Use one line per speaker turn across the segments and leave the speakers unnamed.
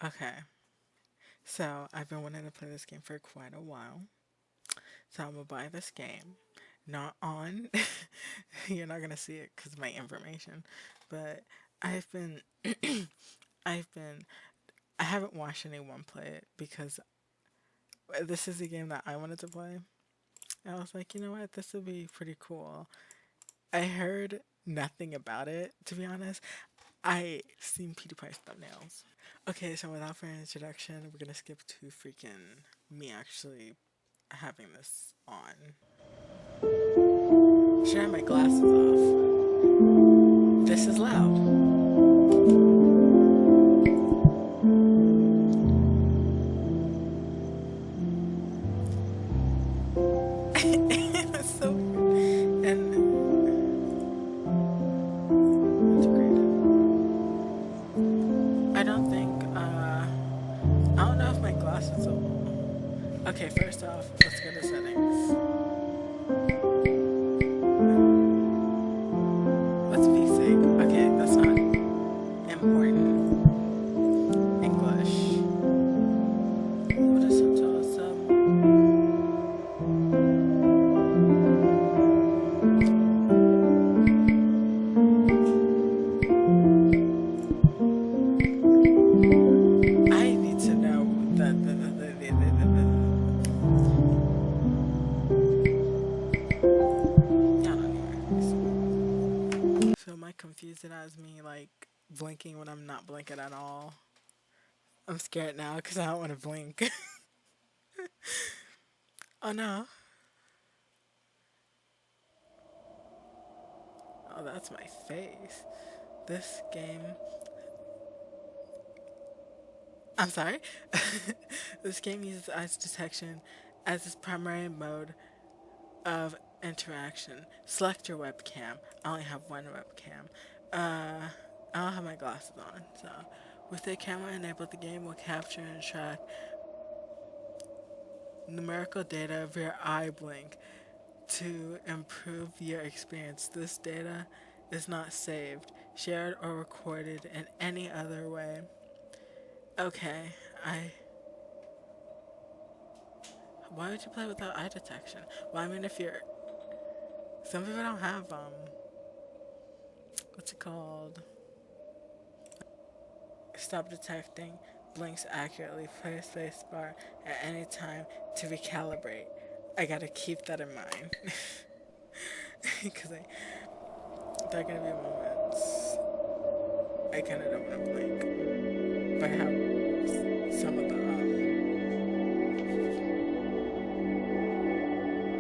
Okay, so I've been wanting to play this game for quite a while. So I'm gonna buy this game. Not on, you're not gonna see it because of my information, but I've been, I've been, I haven't watched anyone play it because this is a game that I wanted to play. And I was like, you know what, this would be pretty cool. I heard nothing about it, to be honest. I seen PewDiePie's thumbnails. Okay, so without further introduction, we're gonna skip to freaking me actually having this on. Should I have my glasses off? This is loud. It's so weird. And I don't think I don't know if my glasses will. Okay, first off, let's go to settings. Let's be sick. Okay, that's not important. English. What is some? I need to know yeah, not even. So am I confused it as me like blinking when I'm not blinking at all? I'm scared now because I don't want to blink. Oh no. Oh, that's my face. This game. I'm sorry. This game uses eyes detection as its primary mode of interaction. Select your webcam. I only have one webcam. I don't have my glasses on, so with the camera enabled, the game will capture and track numerical data of your eye blink to improve your experience. This data is not saved, shared, or recorded in any other way. Okay, I. Why would you play without eye detection? Well, I mean, if you're. Some people don't have, what's it called? Stop detecting blinks accurately. Press spacebar at any time to recalibrate. I gotta keep that in mind. Because there are gonna be moments I kinda don't wanna blink. But I have some of the,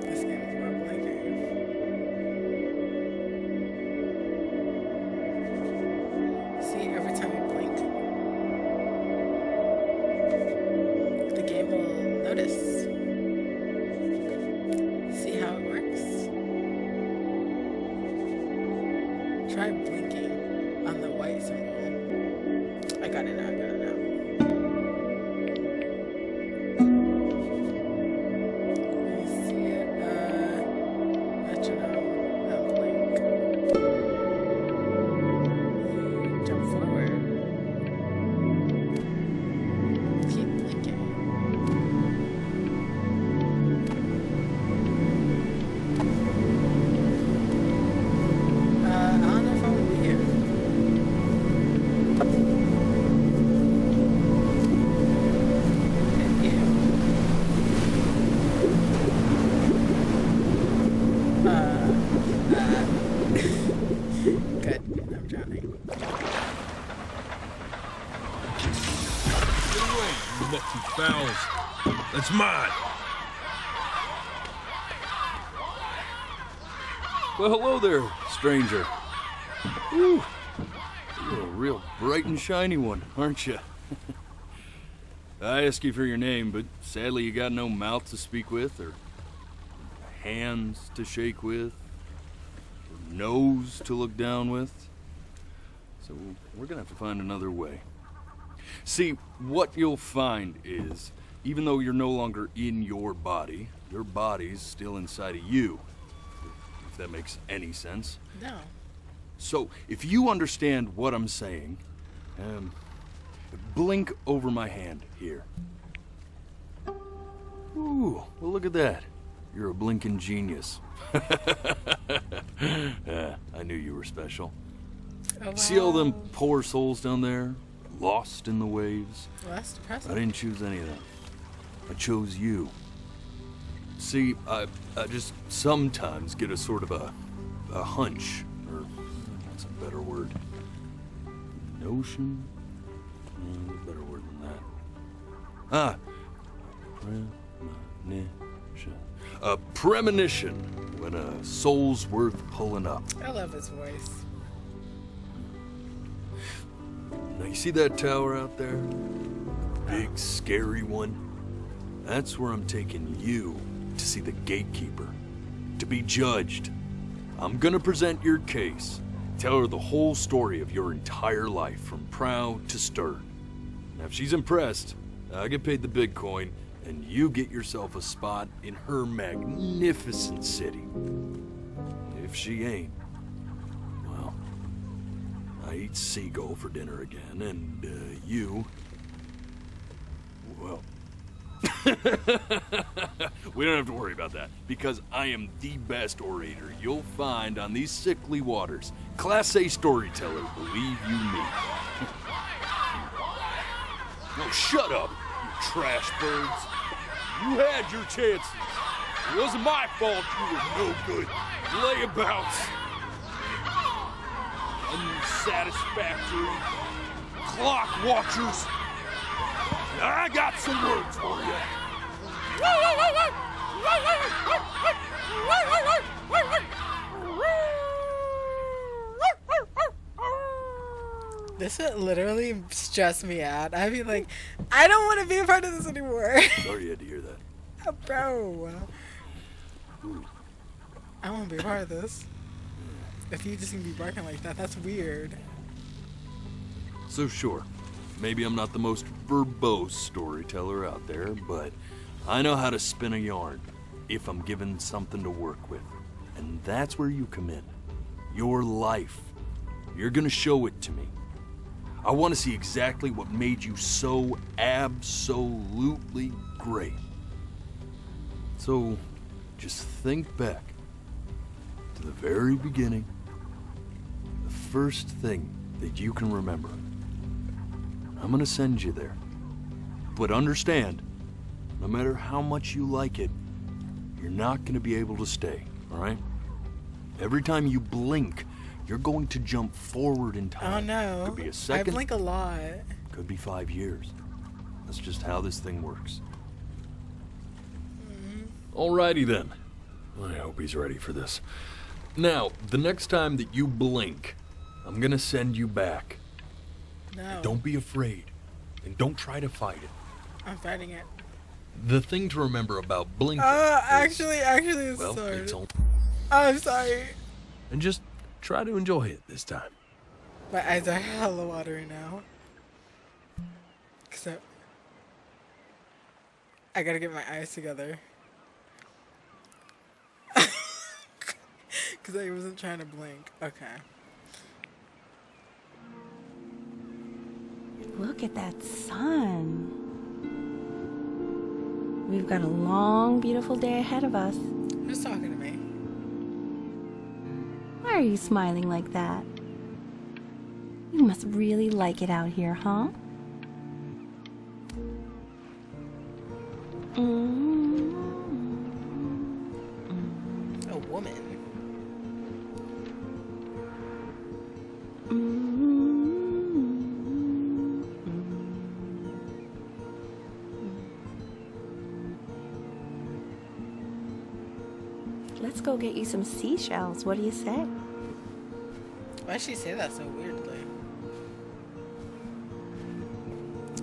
this game is not blinking. See, every time you blink, the game will notice. See how it works? Try blinking on the white symbol. I got it now, I got it now. You see it, let you know, now blink. You jump forward. Keep blinking. I don't know if I'm gonna be here. Yeah. Good. I'm drowning.
Get away, you lucky fowls. That's mine.
Well, hello there, stranger. Whew. You're a real bright and shiny one, aren't you? I asked you for your name, but sadly you got no mouth to speak with, or hands to shake with, or nose to look down with. So we're gonna have to find another way. See, what you'll find is, even though you're no longer in your body's still inside of you. If that makes any sense.
No.
So, if you understand what I'm saying, blink over my hand here. Ooh, well, look at that. You're a blinking genius. Yeah, I knew you were special.
Oh, wow.
See all them poor souls down there, lost in the waves?
Well, that's depressing.
I didn't choose any of them. I chose you. See, I just sometimes get a sort of a hunch, or what's a better word? Notion? Better word than that. Premonition. A premonition when a soul's worth pulling up.
I love his voice.
Now you see that tower out there? Big, scary one? That's where I'm taking you to see the gatekeeper, to be judged. I'm gonna present your case, tell her the whole story of your entire life, from proud to stern. Now if she's impressed, I get paid the big coin, and you get yourself a spot in her magnificent city. If she ain't, well, I eat seagull for dinner again, and you, well, we don't have to worry about that, because I am the best orator you'll find on these sickly waters. Class A storyteller, believe you me. Oh, shut up, you trash birds. You had your chances. It wasn't my fault you were no good. Layabouts. Unsatisfactory. Clock watchers. I got some words for you.
This would literally stress me out. I'd be like, I don't want to be a part of this anymore.
Sorry you had to hear that.
Bro. I want to be a part of this. If you just gonna be barking like that, that's weird.
So sure, maybe I'm not the most verbose storyteller out there, but I know how to spin a yarn if I'm given something to work with. And that's where you come in. Your life. You're gonna show it to me. I want to see exactly what made you so absolutely great. So, just think back to the very beginning, the first thing that you can remember. I'm gonna send you there. But understand, no matter how much you like it, you're not gonna be able to stay, alright? Every time you blink, you're going to jump forward in time.
Oh no.
Could be a second.
I blink a lot.
Could be 5 years. That's just how this thing works. Alrighty then. I hope he's ready for this. Now, the next time that you blink, I'm gonna send you back.
No.
Don't be afraid, and don't try to fight it.
I'm fighting it.
The thing to remember about blinking
Actually, it's
well,
sorry.
it's all...
I'm sorry.
And just try to enjoy it this time.
My eyes are hella watery now. So I gotta get my eyes together. Cause I wasn't trying to blink. Okay.
Look at that sun. We've got a long, beautiful day ahead of us.
Who's talking to me?
Why are you smiling like that? You must really like it out here, huh?
A woman.
Let's go get you some seashells. What do you say?
Why'd she say that so weirdly?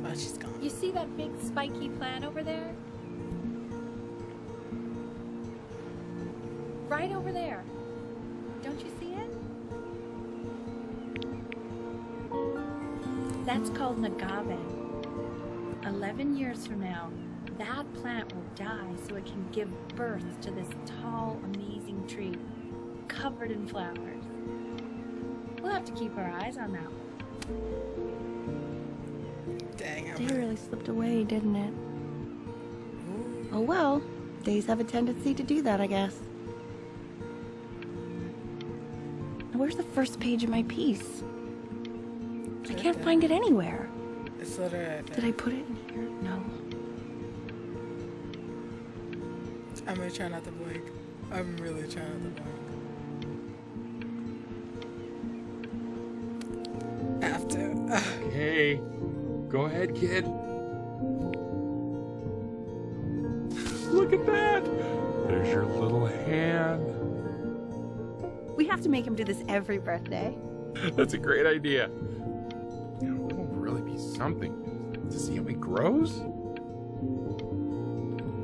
Oh, she's gone.
You see that big spiky plant over there? Right over there. Don't you see it? That's called an agave. 11 years from now, that plant will die so it can give birth to this tall, amazing tree, covered in flowers. We'll have to keep our eyes on that one.
Dang,
Day really slipped away, didn't it? Oh well, days have a tendency to do that, I guess. Where's the first page of my piece? I can't find it anywhere.
It's literally.
Did I put it in here? No.
I'm gonna try not to blink. I'm really trying not to blink. I have to.
Hey, go ahead, kid. Look at that. There's your little hand.
We have to make him do this every birthday.
That's a great idea. You know, it will really be something to see how he grows.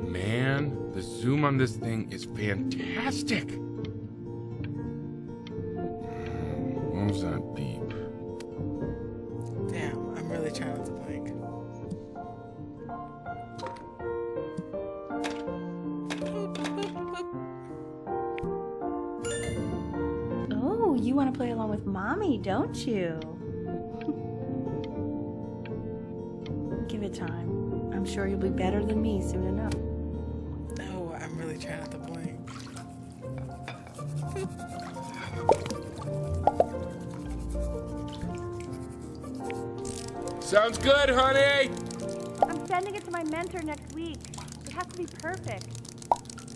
Man, the zoom on this thing is fantastic. What was that beep?
Damn, I'm really trying not to blink.
Oh, you want to play along with Mommy, don't you? Give it time. I'm sure you'll be better than me soon enough.
No, I'm really trying not to blink.
Sounds good, honey.
I'm sending it to my mentor next week. It has to be perfect.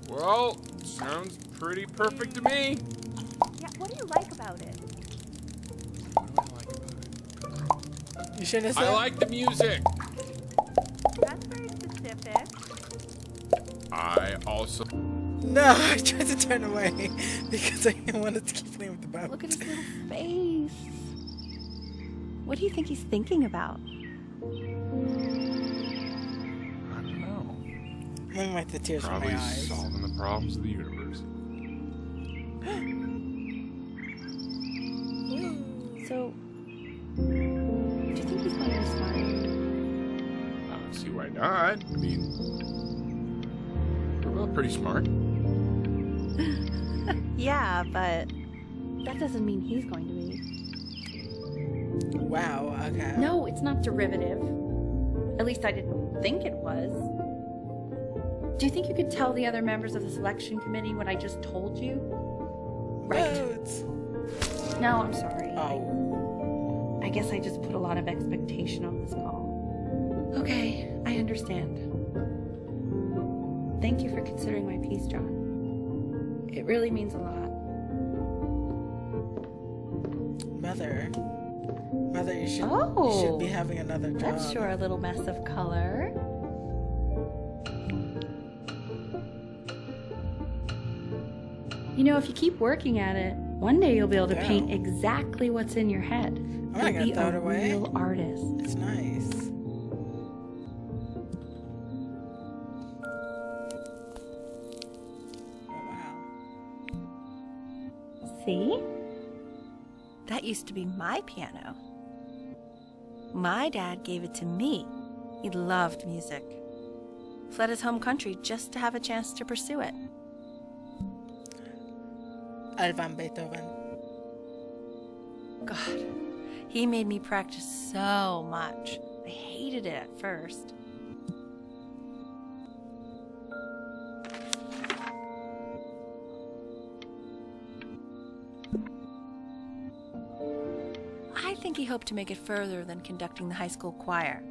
Well, sounds pretty perfect to me.
Yeah, what do you like about it?
What do I like about it?
You shouldn't have said.
I like the music.
That's very specific.
I also...
No, I tried to turn away because I wanted to keep playing with the Bible.
Look at his little face. What do you think he's thinking about?
I don't know.
I'm like the tears
Probably
from my eyes.
solving the problems of the universe.
So, do you think he's going to be smart?
I don't see why not. I mean, we're both pretty smart.
Yeah, but that doesn't mean he's going to be.
Wow, okay.
No, it's not derivative. At least I didn't think it was. Do you think you could tell the other members of the selection committee what I just told you? Right.
Loads.
No, I'm sorry.
Oh.
I guess I just put a lot of expectation on this call. Okay, I understand. Thank you for considering my piece, John. It really means a lot.
Mother, you should
Oh,
be having another job.
that's sure a little mess of color.
You know, if you keep working at it, one day you'll be able to
Yeah.
paint exactly what's in your head.
I'm not
You'll
gonna
be
throw it
a
away.
real artist.
It's nice. Oh wow.
See? That used to be my piano. My dad gave it to me. He loved music. Fled his home country just to have a chance to pursue it.
Alvan Beethoven.
God, he made me practice so much. I hated it at first. I think he hoped to make it further than conducting the high school choir.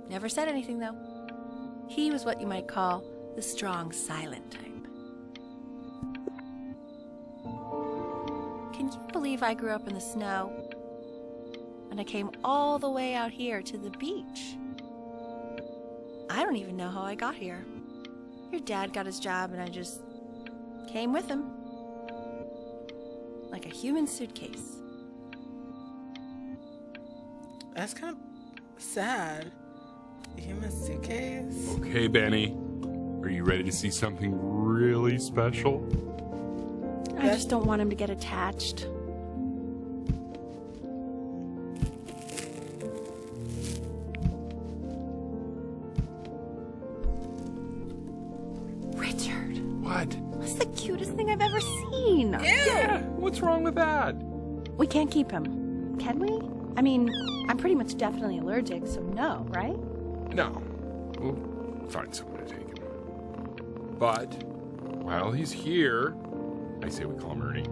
Never said anything, though. He was what you might call the strong, silent type. Can you believe I grew up in the snow? And I came all the way out here to the beach. I don't even know how I got here. Your dad got his job and I just came with him. Like a human suitcase.
That's kind of sad. Human suitcase.
Okay, Benny. Are you ready to see something really special?
I just don't want him to get attached. Richard,
What?
that's the cutest thing I've ever seen.
Yeah, what's wrong with that?
We can't keep him, can we? I mean, I'm pretty much definitely allergic, so no, right?
No. We'll find someone to take him. But while he's here, I say we call him Ernie.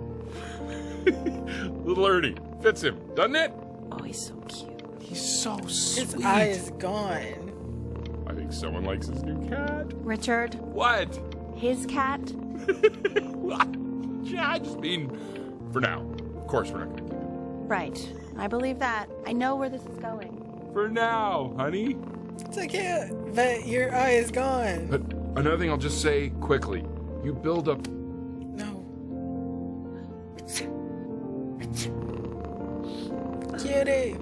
Little Ernie. Fits him, doesn't it?
Oh, he's so cute.
He's so sweet.
His eye is gone.
I think someone likes his new cat.
Richard,
What?
his cat?
Yeah, I just mean, for now. Of course we're not going to keep him.
Right. I believe that. I know where this is going.
For now, honey.
It's like, yeah, but your eye is gone.
But another thing I'll just say quickly. You build up...
No. Cutie.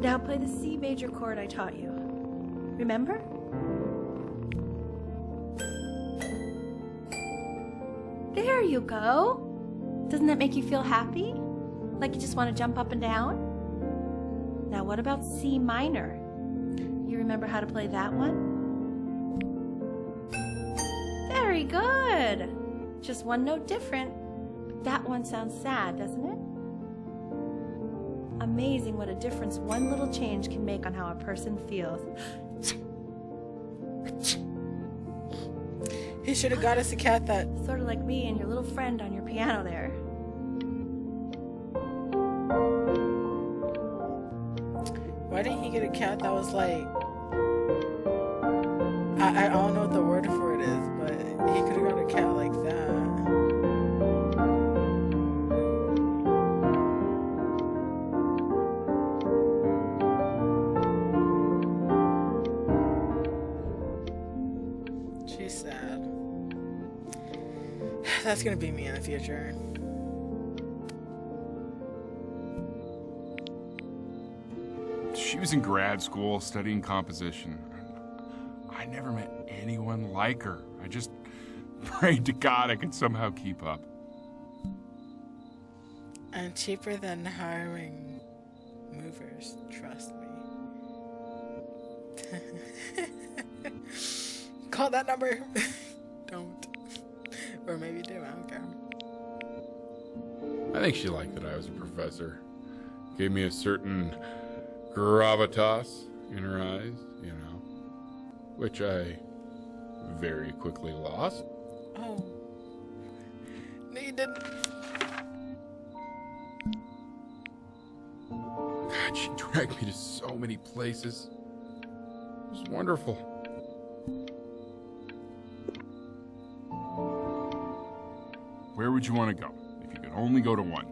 Now play the C major chord I taught you. Remember? There you go. Doesn't that make you feel happy? Like you just want to jump up and down? Now what about C minor? You remember how to play that one? Very good. Just one note different. But that one sounds sad, doesn't it? Amazing what a difference one little change can make on how a person feels.
He should have got us a cat that...
Sort of like me and your little friend on your piano there.
Why didn't he get a cat that was like... I don't know what the word for it is, but he could have got a cat like that. She's sad. That's gonna be me in the future.
She was in grad school studying composition. I never met anyone like her. I just prayed to God I could somehow keep up.
And cheaper than hiring movers, trust me. Call that number. Don't. Or maybe do, I don't care.
I think she liked that I was a professor. Gave me a certain gravitas in her eyes, you know, which I very quickly lost.
Oh. No, you didn't.
God, she dragged me to so many places. It was wonderful. Where would you want to go if you could only go to one?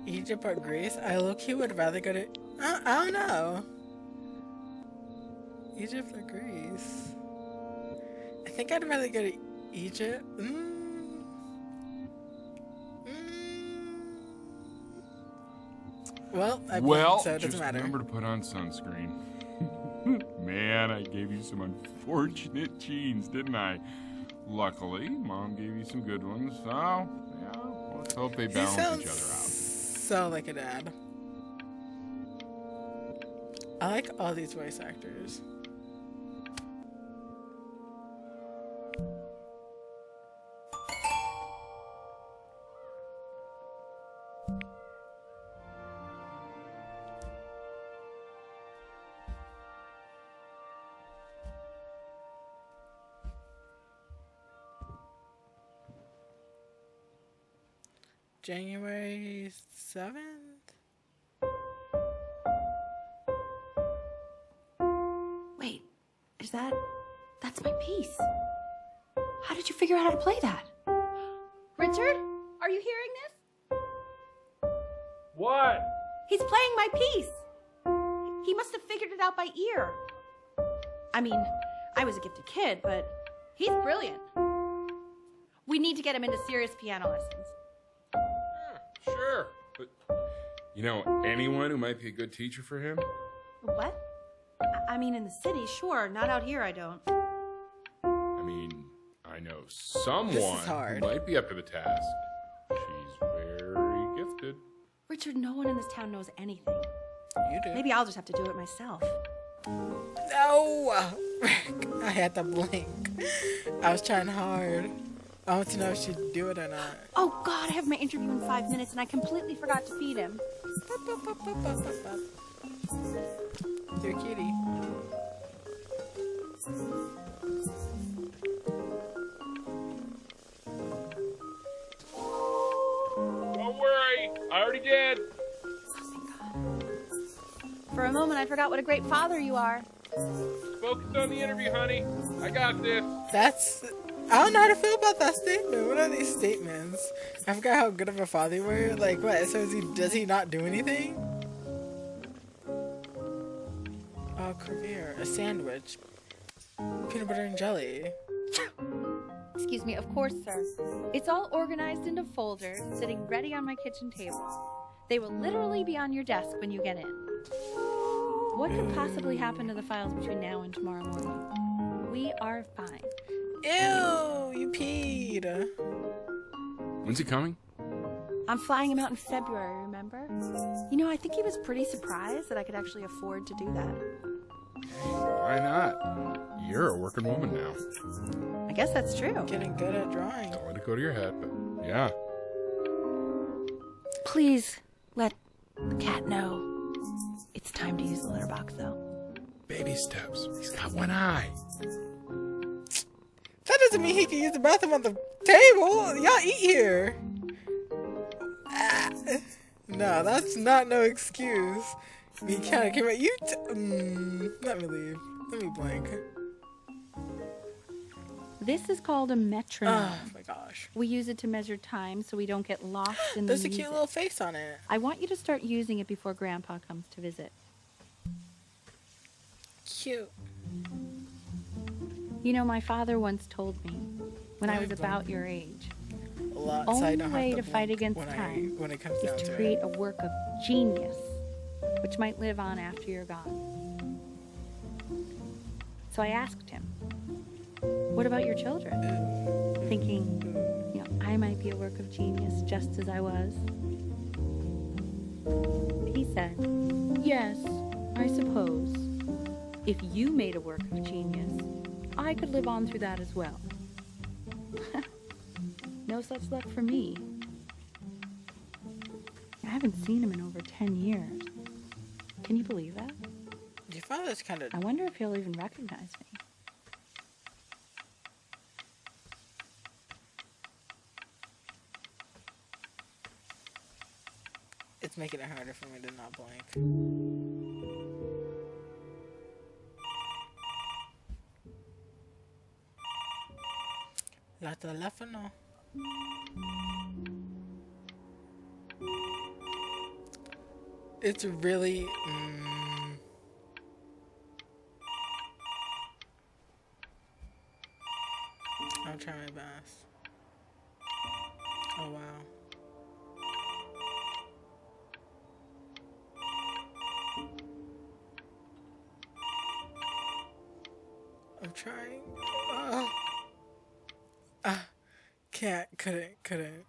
Egypt or Greece? I low-key would rather go to... I don't know. Egypt or Greece? I think I'd rather go to Egypt. Well, I blinked, so it doesn't
just
matter.
remember to put on sunscreen. Man, I gave you some unfortunate genes, didn't I? Luckily, Mom gave you some good ones, so, yeah, let's hope they balance each other out.
So like a dad. I like all these voice actors. January 7th?
Wait, that's my piece. How did you figure out how to play that? Richard, are you hearing this?
What?
He's playing my piece. He must have figured it out by ear. I mean, I was a gifted kid, but he's brilliant. We need to get him into serious piano lessons.
Sure, but you know anyone who might be a good teacher for him?
What? I mean, in the city, sure. Not out here, I don't.
I mean, I know someone who
hard.
might be up to the task. She's very gifted.
Richard, no one in this town knows anything.
You do.
Maybe I'll just have to do it myself.
No! I had to blink. I was trying hard. I want to know if she'd do it or not.
Oh God, I have my interview in 5 minutes and I completely forgot to feed him.
You're a cutie.
Don't worry, I already did.
For a moment, I forgot what a great father you are.
Focus on the interview, honey. I got this.
That's... I don't know how to feel about that statement. What are these statements? I forgot how good of a father you were. Like, what? So does he not do anything? Oh, career. A sandwich. Peanut butter and jelly.
Excuse me, of course, sir. It's all organized into folders, sitting ready on my kitchen table. They will literally be on your desk when you get in. What could possibly happen to the files between now and tomorrow morning? We are fine.
Ew, you peed.
When's he coming?
I'm flying him out in February, remember? You know, I think he was pretty surprised that I could actually afford to do that.
Why not? You're a working woman now.
I guess that's true.
Getting good at drawing.
Don't let it go to your head, but yeah.
Please let the cat know. It's time to use the litter box, though.
Baby steps. He's got one eye.
That doesn't mean he can use the bathroom on the table. Y'all eat here. Ah. No, that's not no excuse. You can't. Let me leave. Let me blank.
This is called a metronome.
Oh my gosh.
We use it to measure time so we don't get lost in the
There's a
music.
cute little face on it.
I want you to start using it before Grandpa comes to visit.
Cute.
You know, my father once told me, when I was
Nice.
about your age,
A lot.
Only
so I don't
way
have
to fight
blink
against
when
time
when it comes
is
down
to
to
create
it.
a work of genius, which might live on after you're gone. So I asked him, what about your children? Thinking, you know, I might be a work of genius just as I was. He said, yes, I suppose. If you made a work of genius, I could live on through that as well. No such luck for me. I haven't seen him in over 10 years. Can you believe that?
Your father's kind of.
I wonder if he'll even recognize me.
It's making it harder for me to not blank. La telefono. It's really. I'll try my best. Oh wow. I'm trying. Couldn't.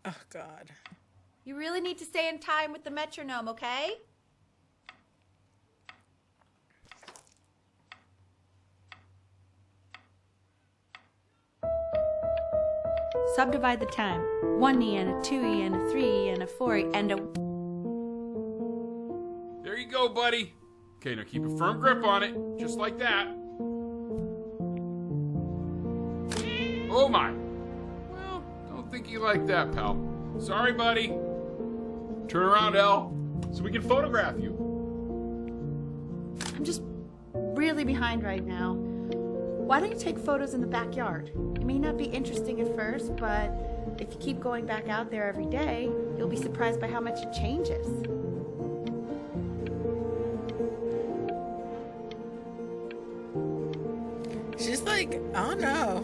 Oh God.
You really need to stay in time with the metronome, okay?
Subdivide the time. 1E and a 2E and a 3E and a 4E and a...
There you go, buddy. Okay, now keep a firm grip on it, just like that. Oh my. Well, don't think you like that, pal. Sorry, buddy. Turn around, Elle, so we can photograph you.
I'm just really behind right now. Why don't you take photos in the backyard? It may not be interesting at first, but if you keep going back out there every day, you'll be surprised by how much it changes.
She's like, I don't know.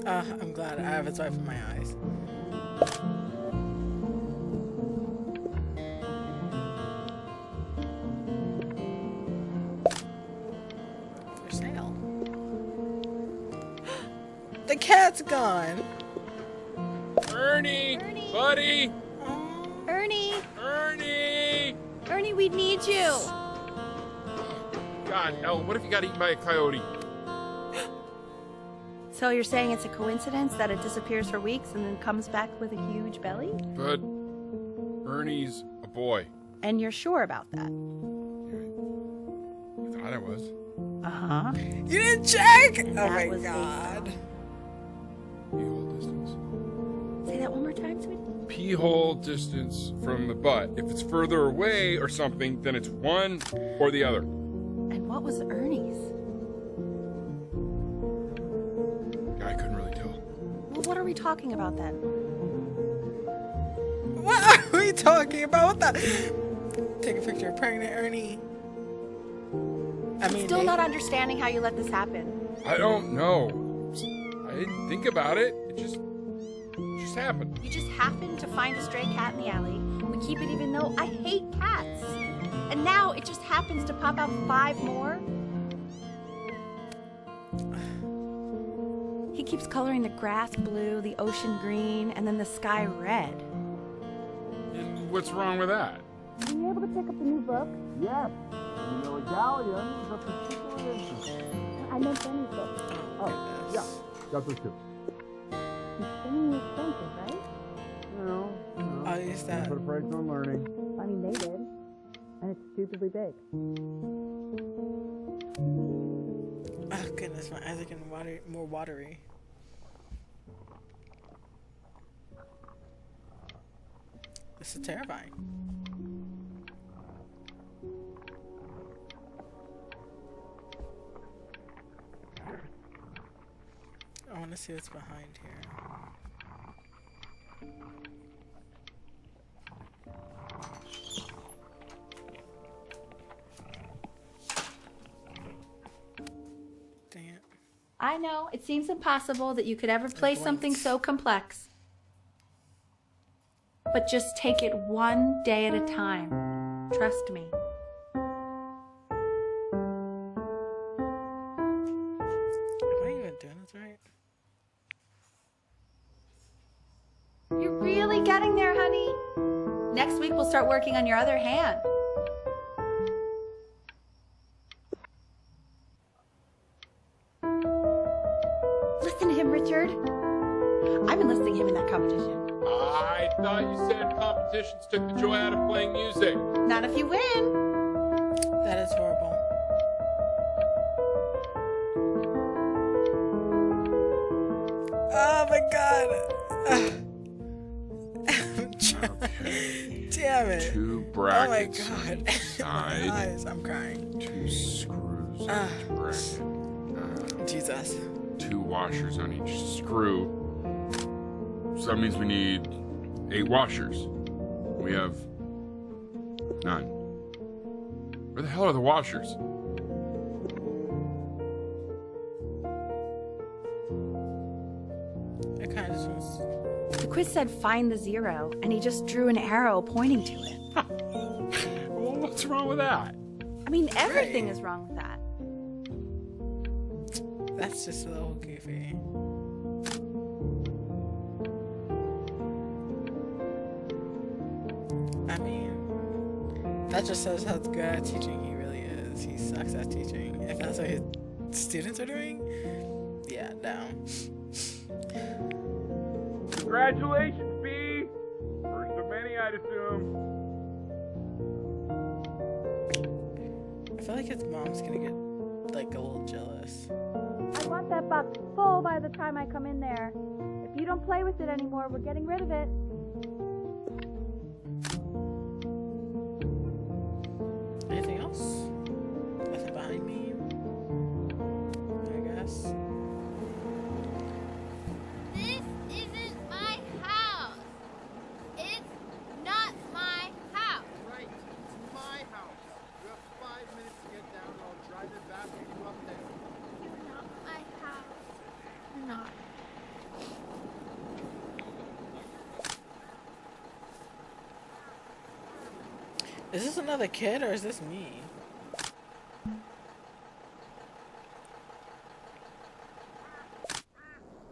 I'm glad I have a swipe in my eyes. For sale. The cat's gone.
Ernie! Buddy!
Ernie!
Ernie!
Ernie, we need you!
God, Elle, what if you got eaten by a coyote?
So you're saying it's a coincidence that it disappears for weeks and then comes back with a huge belly?
But Ernie's a boy.
And you're sure about that?
I thought I was.
Uh-huh.
You didn't check?
And
Oh
that
my
was a
god.
Pee-hole distance.
Say that one more time, sweetie.
Pee-hole distance from the butt. If it's further away or something, then it's one or the other.
And what was Ernie's?
I couldn't really tell.
Well, what are we talking about then?
What are we talking about? What the? Take a picture of pregnant Ernie. I mean,
Still not understanding how you let this happen.
I don't know. I didn't think about it. It just happened.
You just happened to find a stray cat in the alley. We keep it even though I hate cats. And now it just happens to pop out 5 more. He keeps coloring the grass blue, the ocean green, and then the sky red.
And what's wrong with that?
Were you able to pick up the new book?
Yes. You know, a galleon is a particular interest.
I meant Benny's book.
Oh, yeah. Got those two.
It's expensive, right?
No.
I'll use that.
Put a price on learning.
I mean, they did. And it's stupidly big.
Oh goodness, my eyes are getting more watery. This is terrifying. I want to see what's behind here. Dang it.
I know, it seems impossible that you could ever play something so complex. But just take it one day at a time. Trust me.
Am I even doing this right?
You're really getting there, honey. Next week we'll start working on your other hand. Listen to him, Richard. I'm enlisting him in that competition.
I thought you said competitions took the joy out of playing music.
Not if you win.
That is horrible. Oh my god. Damn it.
2
Oh my
brackets on
god.
each side.
My eyes, I'm crying.
2 screws on each bracket.
Jesus.
2 washers on each screw. So that means we need 8 washers. We have none. Where the hell are the washers?
It kind of just was.
The quiz said find the 0, and he just drew an arrow pointing to it.
Well, what's wrong with that?
I mean, everything is wrong with that.
That's just a little goofy. I mean, that just shows how good at teaching he really is. He sucks at teaching. If that's what his students are doing, yeah, down.
Congratulations, B! First of many, I'd assume.
I feel like his mom's gonna get like a little jealous.
I want that box full by the time I come in there. If you don't play with it anymore, we're getting rid of it.
Anything else? Nothing behind me? I guess.
This isn't my house. It's not my house.
Right. It's my house. You have 5 minutes to get down and I'll drive it back and you up there.
It's not my house. Not.
Is this another kid or is this me?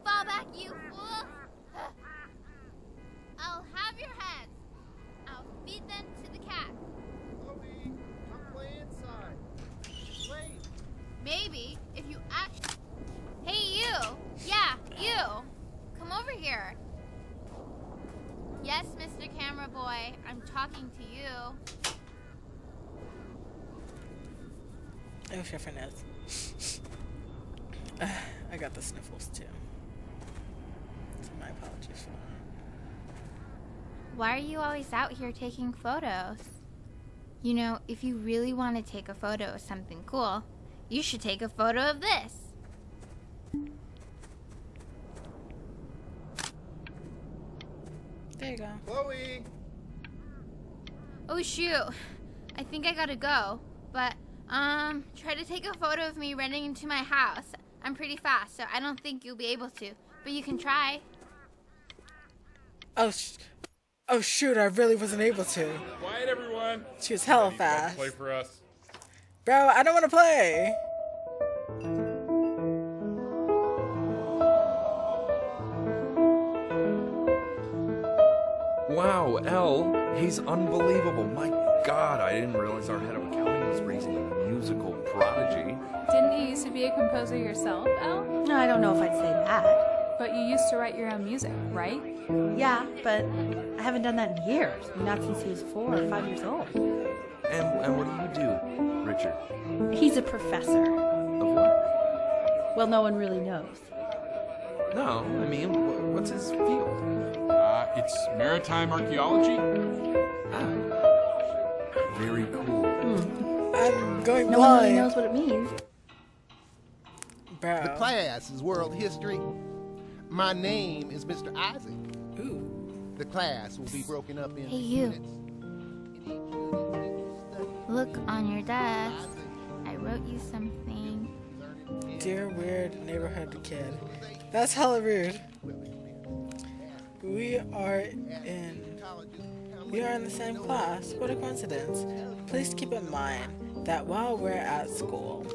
Fall back, you fool. I'll have your heads. I'll feed them to the cat.
Chloe, come play inside. Play
here. Yes, Mr. Camera Boy, I'm talking to you.
Oh, Chef Inez. I got the sniffles too. So my apologies for that.
Why are you always out here taking photos? You know, if you really want to take a photo of something cool, you should take a photo of this.
There you go.
Chloe!
Oh shoot, I think I gotta go. But, try to take a photo of me running into my house. I'm pretty fast, so I don't think you'll be able to. But you can try.
Oh, oh shoot, I really wasn't able to.
Quiet, everyone.
She was hella
Anybody like to
fast.
play for us.
Bro, I don't want to play.
Wow, Elle, he's unbelievable. My God, I didn't realize our head of accounting was raising a musical prodigy.
Didn't you used to be a composer yourself, Elle?
No, I don't know if I'd say that.
But you used to write your own music, right?
Yeah, but I haven't done that in years. Not since he was 4 or 5 years old.
And what do you do, Richard?
He's a professor.
Of what?
Well, no one really knows.
No, I mean, what's his field?
It's maritime archaeology.
Very cool.
I'm going
No one really
blind.
knows what it means.
Bro.
The class is world history. My name is Mr. Isaac.
Ooh.
The class will be broken up into
Hey, you.
units. In each unit, you study
Look on your desk. I wrote you something.
Dear weird neighborhood kid. That's hella rude. We are in the same class. What a coincidence. Please keep in mind that while we're at school,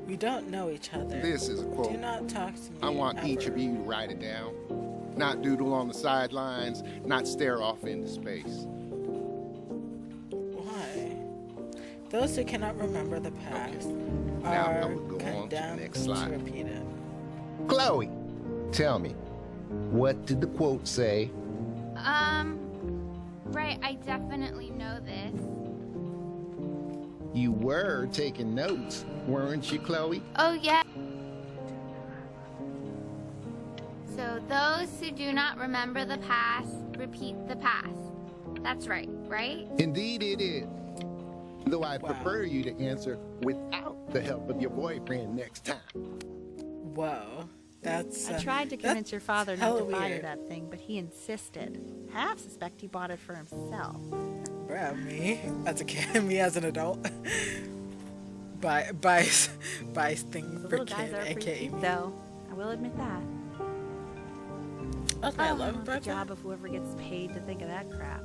we don't know each other.
This is a quote.
Do not talk to me.
I want each
ever.
of you to write it down. Not doodle on the sidelines, not stare off into space.
Why? Those who cannot remember the past
Now I
are
will go on to the
condemned
next
to
slide.
repeat it.
Chloe, tell me, what did the quote say?
Right, I definitely know this.
You were taking notes, weren't you, Chloe?
Oh, yeah. So, those who do not remember the past, repeat the past. That's right, right?
Indeed it is. Though I'd
Wow.
prefer you to answer without the help of your boyfriend next time.
Whoa. That's.
I tried to
that's
convince your father not
hella
to buy her
weird.
that thing, but he insisted. Half suspect he bought it for himself.
Bruh, me as a kid, me as an adult. buy thing
The
for
little guys
kid,
are pretty
aka
cute,
me.
though. I will admit that.
That's my love,
the
brother.
job of whoever gets paid to think of that crap.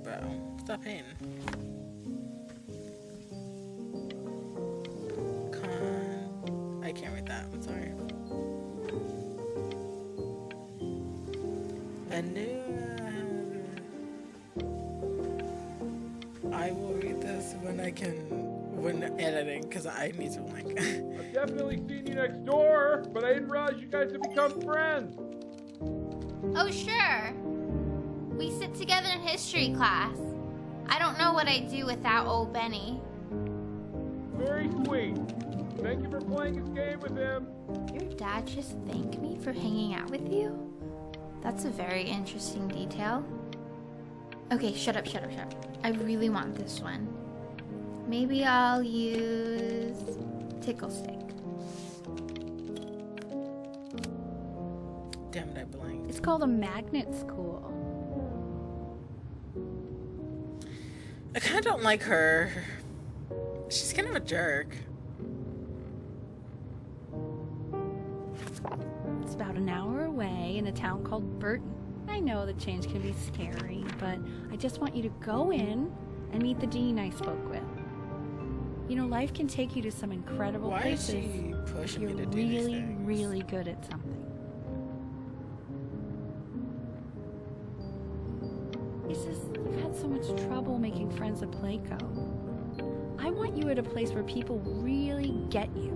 Bro, stop hating. I can't read that. I'm sorry. I knew. I will read this when editing, because I need to like.
I've definitely seen you next door, but I didn't realize you guys had become friends.
Oh, sure. We sit together in history class. I don't know what I'd do without old Benny.
Very sweet. Thank you for playing this game with him.
Your dad just thanked me for hanging out with you? That's a very interesting detail. Okay, shut up. I really want this one. Maybe I'll use Tickle Stick.
Damn it, I blanked.
It's called a magnet school.
I kind of don't like her. She's kind of a jerk.
It's about an hour away in a town called Burton. I know the change can be scary, but I just want you to go in and meet the dean I spoke with. You know, life can take you to some incredible
Why is
places.
she pushing
You're
me to do these
really,
things?
really good at something. It's just you've had so much trouble making friends at Playco. I I want you at a place where people really get you.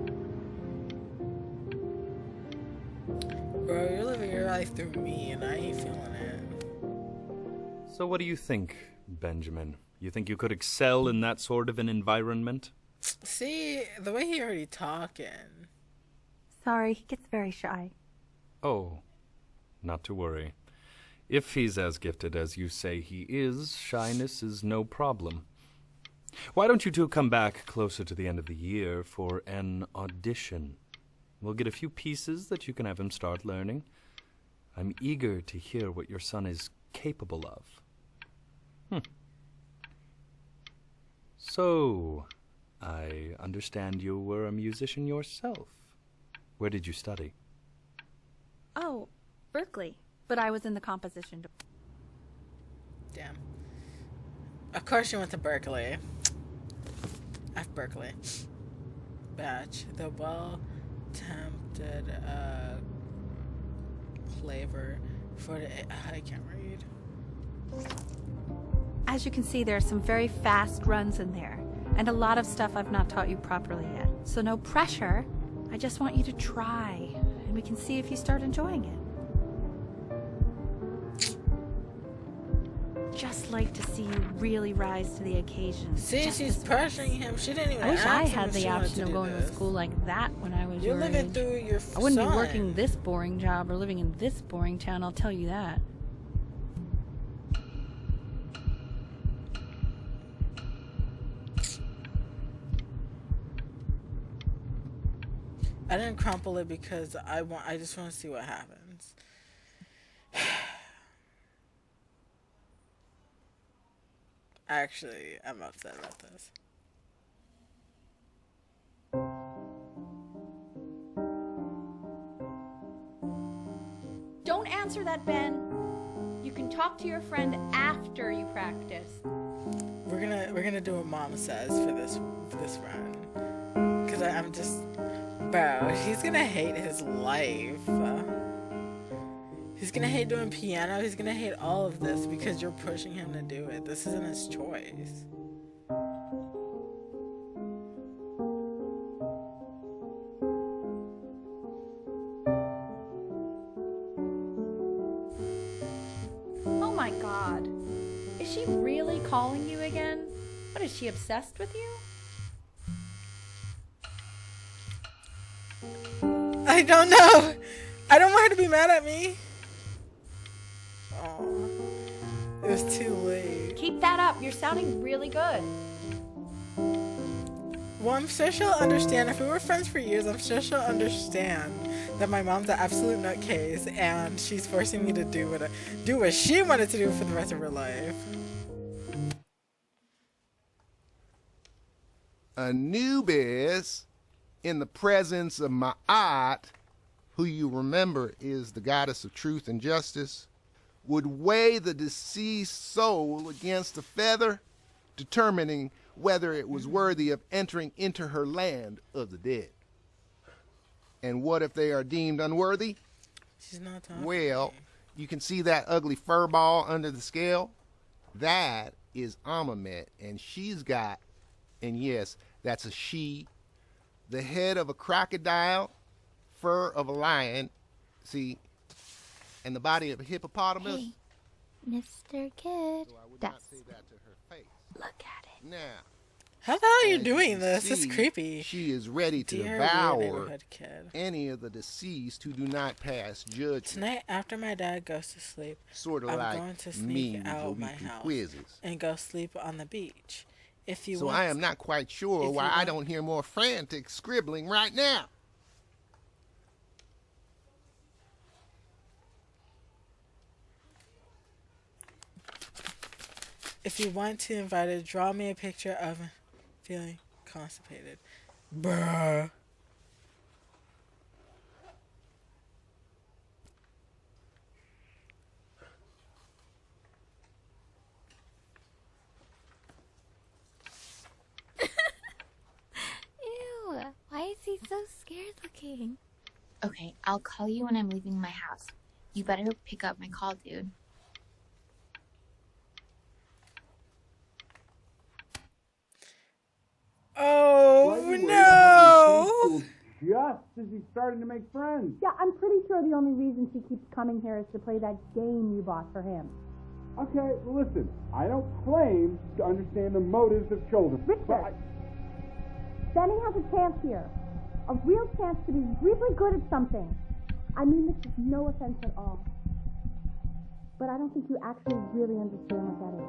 Bro, you're living your life through me, and I ain't feeling it.
So what do you think, Benjamin? You think you could excel in that sort of an environment?
See, the way he already talking.
Sorry, he gets very shy.
Oh, not to worry. If he's as gifted as you say he is, shyness is no problem. Why don't you two come back closer to the end of the year for an audition? We'll get a few pieces that you can have him start learning. I'm eager to hear what your son is capable of. So, I understand you were a musician yourself. Where did you study?
Oh, Berkeley. But I was in the composition.
Damn. Of course you went to Berkeley. F Berkeley. Batch. The well-tempted flavor for the... I can't read.
As you can see, there are some very fast runs in there. And a lot of stuff I've not taught you properly yet. So no pressure. I just want you to try. And we can see if you start enjoying it. Just like to see you really rise to the occasion.
See, she's pressuring him. She didn't even
I wish
ask
I
him
had
if
the
she wanted
option
to
of
do
going
this.
to school like that when I was
You're
your
living
age.
through your
I wouldn't
son.
be working this boring job or living in this boring town, I'll tell you that.
I didn't crumple it because I just want to see what happens. Actually, I'm upset about this.
Don't answer that, Ben. You can talk to your friend after you practice.
We're gonna do what Mom says for this run, cause I'm just, bro. He's gonna hate his life. He's gonna hate doing piano. He's gonna hate all of this because you're pushing him to do it. This isn't his choice.
Oh my god. Is she really calling you again? What, is she obsessed with you?
I don't know. I don't want her to be mad at me. Oh, it was too late.
Keep that up. You're sounding really good.
Well, I'm sure she'll understand. If we were friends for years, I'm sure she'll understand that my mom's an absolute nutcase and she's forcing me to do what she wanted to do for the rest of her life.
Anubis, in the presence of Ma'at, who you remember is the goddess of truth and justice, would weigh the deceased soul against a feather, determining whether it was worthy of entering into her land of the dead. And what if they are deemed unworthy?
She's not talking.
Well, you can see that ugly fur ball under the scale? That is Amamet, and she's got, and yes, that's a she, the head of a crocodile, fur of a lion, see, and the body of a hippopotamus.
Hey, Mr. Kid.
So I would
That's...
not say that to her face.
Look at it.
Now,
How the hell are you
as
doing
can
this? It's
see,
creepy.
She is ready to
Dear weird
devour
neighborhood kid.
any of the deceased who do not pass judgment.
Tonight, after my dad goes to sleep,
Sort of
I'm
like
going to
me
sneak
with
out
your
my
weekly
house
quizzes.
and go sleep on the beach. If you
So
want,
I am not quite sure
if
why
you
I
want-
don't hear more frantic scribbling right now.
If you want to invite her, draw me a picture of feeling constipated. Bruh.
Ew, why is he so scared looking? Okay, I'll call you when I'm leaving my house. You better pick up my call, dude.
Oh,
Slightly
no!
Just as he's starting to make friends.
Yeah, I'm pretty sure the only reason she keeps coming here is to play that game you bought for him.
Okay, well, listen. I don't claim to understand the motives of children.
Richard, Benny has a chance here. A real chance to be really good at something. I mean this is no offense at all. But I don't think you actually really understand what that is.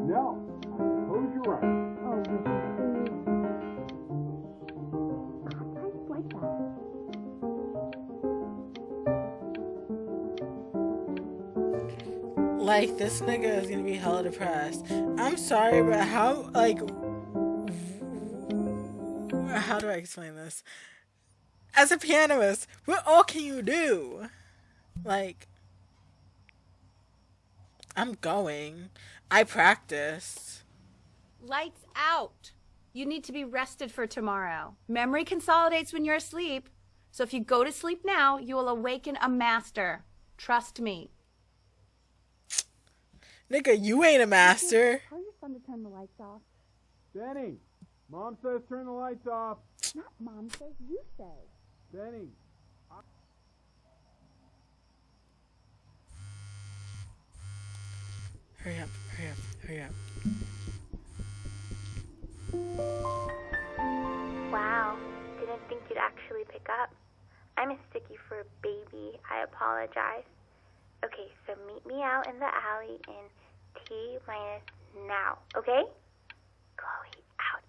No, I suppose you're right.
Oh, Richard, please. God, guys like that.
Like, this nigga is gonna be hella depressed. I'm sorry, but how do I explain this? As a pianist, what all can you do? Like, I'm going. I practiced.
Lights out. You need to be rested for tomorrow. Memory consolidates when you're asleep. So if you go to sleep now, you will awaken a master. Trust me.
Nigga, you ain't a master.
Tell your son to turn the lights off.
Benny, Mom says turn the lights off.
Not Mom says, you say.
Benny.
Hurry up, hurry up, hurry up.
Wow, didn't think you'd actually pick up. I mistook you for a baby. I apologize. Okay, so meet me out in the alley in T-minus now, okay? Chloe, out.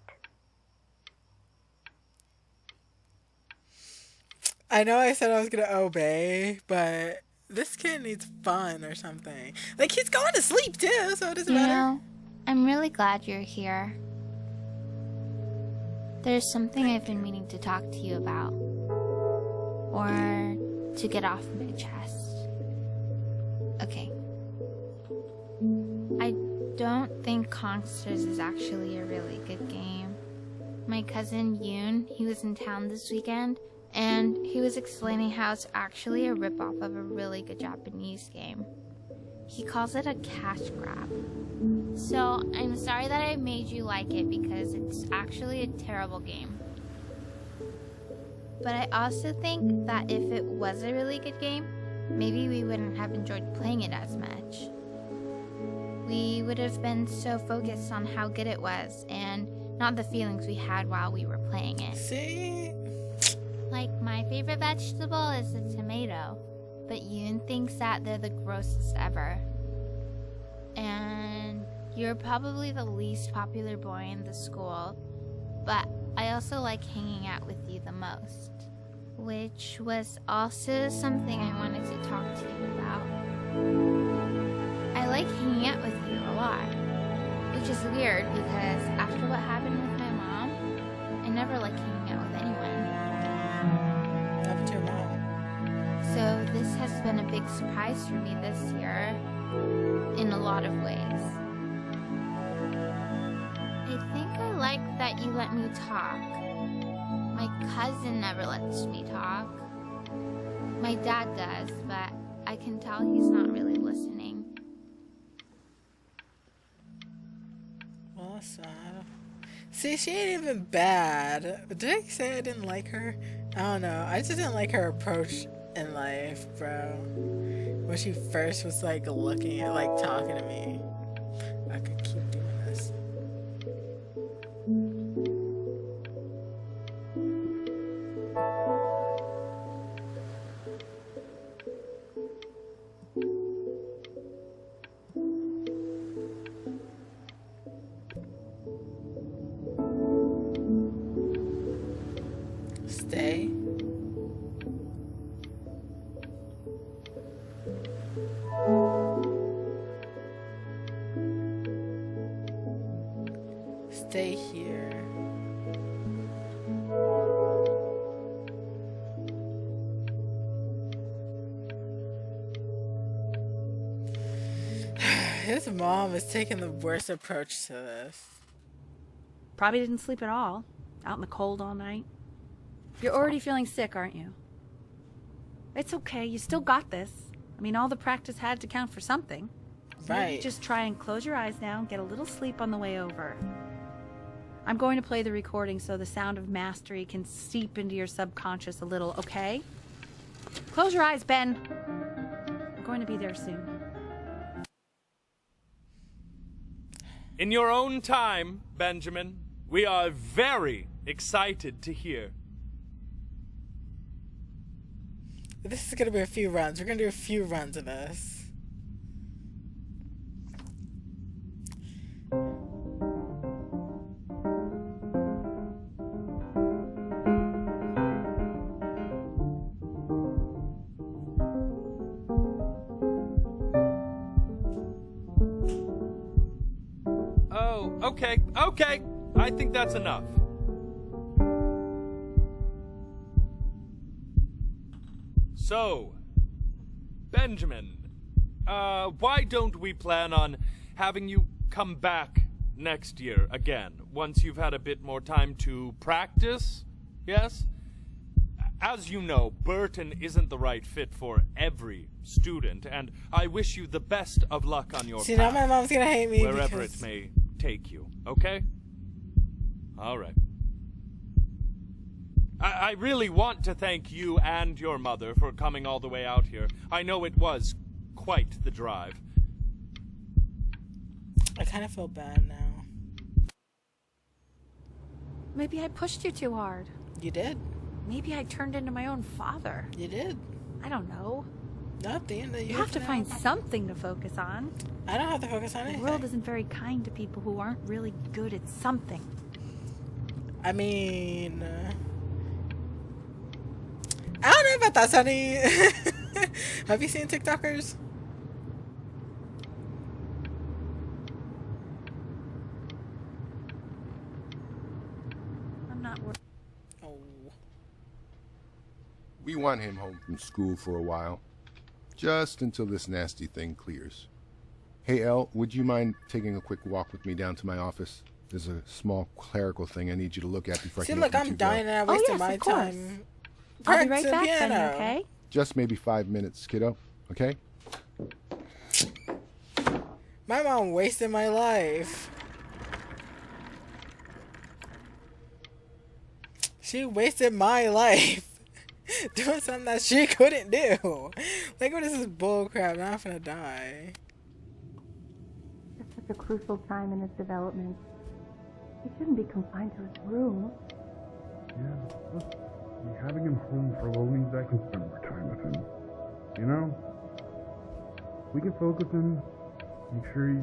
I know I said I was gonna obey, but this kid needs fun or something. Like, he's going to sleep too, so it doesn't matter.
know, I'm really glad you're here. There's something I've been meaning to talk to you about. Or to get off my chest. Okay. I don't think Kongsters is actually a really good game. My cousin Yoon, he was in town this weekend, and he was explaining how it's actually a ripoff of a really good Japanese game. He calls it a cash grab. So, I'm sorry that I made you like it because it's actually a terrible game. But I also think that if it was a really good game, maybe we wouldn't have enjoyed playing it as much. We would have been so focused on how good it was and not the feelings we had while we were playing it.
See?
Like, my favorite vegetable is the tomato, but Yoon thinks that they're the grossest ever. And you're probably the least popular boy in the school, but I also like hanging out with you the most. Which was also something I wanted to talk to you about. I like hanging out with you a lot, which is weird because after what happened with my mom, I never like hanging out with anyone.
What happened to your mom?
So this has been a big surprise for me this year, in a lot of ways. I think I like that you let me talk. My cousin never lets me talk. My dad does, but I can tell he's not really listening.
Well, that's sad. See, she ain't even bad. Did I say I didn't like her? I don't know. I just didn't like her approach in life, bro. When she first was like looking at, like talking to me. I could keep doing this. Stay. Stay here. His mom is taking the worst approach to this.
Probably didn't sleep at all. Out in the cold all night. You're already feeling sick, aren't you? It's okay. You still got this. I mean, all the practice had to count for something. Maybe
Right.
just try and close your eyes now and get a little sleep on the way over. I'm going to play the recording so the sound of mastery can seep into your subconscious a little, okay? Close your eyes, Ben. We're going to be there soon.
In your own time, Benjamin, we are very excited to hear.
This is gonna be a few runs. We're gonna do a few runs of this.
Oh, okay. I think that's enough. So, Benjamin, why don't we plan on having you come back next year again, once you've had a bit more time to practice? Yes? As you know, Burton isn't the right fit for every student, and I wish you the best of luck on your
See, now
path,
my mom's gonna hate me
wherever
because...
it may take you, okay? All right. I really want to thank you and your mother for coming all the way out here. I know it was quite the drive.
I kind of feel bad now.
Maybe I pushed you too hard.
You did.
Maybe I turned into my own father.
You did.
I don't know.
Nothing that
You have to find something to focus on.
I don't have to focus on
The
anything.
world isn't very kind to people who aren't really good at something.
I mean... I don't know about that, Sonny. Have you seen TikTokers?
I'm not worried.
Oh.
We want him home from school for a while. Just until this nasty thing clears. Hey, Elle, would you mind taking a quick walk with me down to my office? There's a small clerical thing I need you to look at before
See,
I can
look,
let you
I'm
two go.
dying and I wasted
yes,
my
of course.
time.
I'll be right
practicing
back,
piano.
Benny, okay?
Just maybe 5 minutes, kiddo. Okay?
My mom wasted my life. She wasted my life doing something that she couldn't do. Like, what is this bull crap? Now I'm gonna die.
It's such a crucial time in his development. He shouldn't be confined to his room.
Yeah, plus, having him home for a while means I can spend more time with him. You know? We can focus him, make sure he's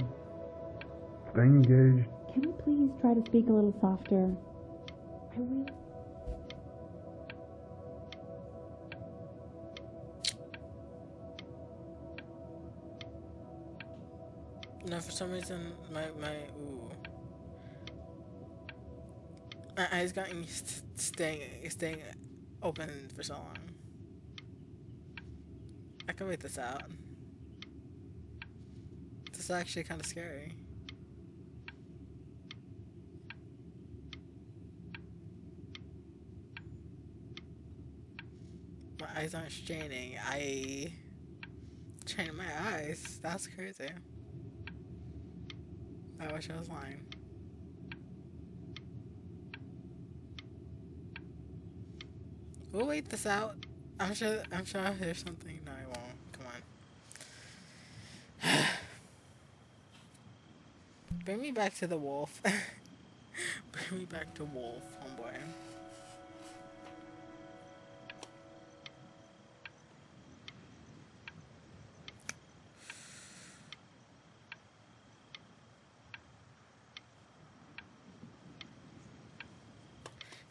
staying engaged.
Can you please try to speak a little softer? I really...
No, for some reason, my ooh. My eyes got staying open for so long. I can wait this out. This is actually kind of scary. My eyes aren't straining. I trained my eyes. That's crazy. I wish I was lying. We'll wait this out. I'm sure there's something. No, I won't. Come on. Bring me back to the wolf. Bring me back to wolf, homeboy.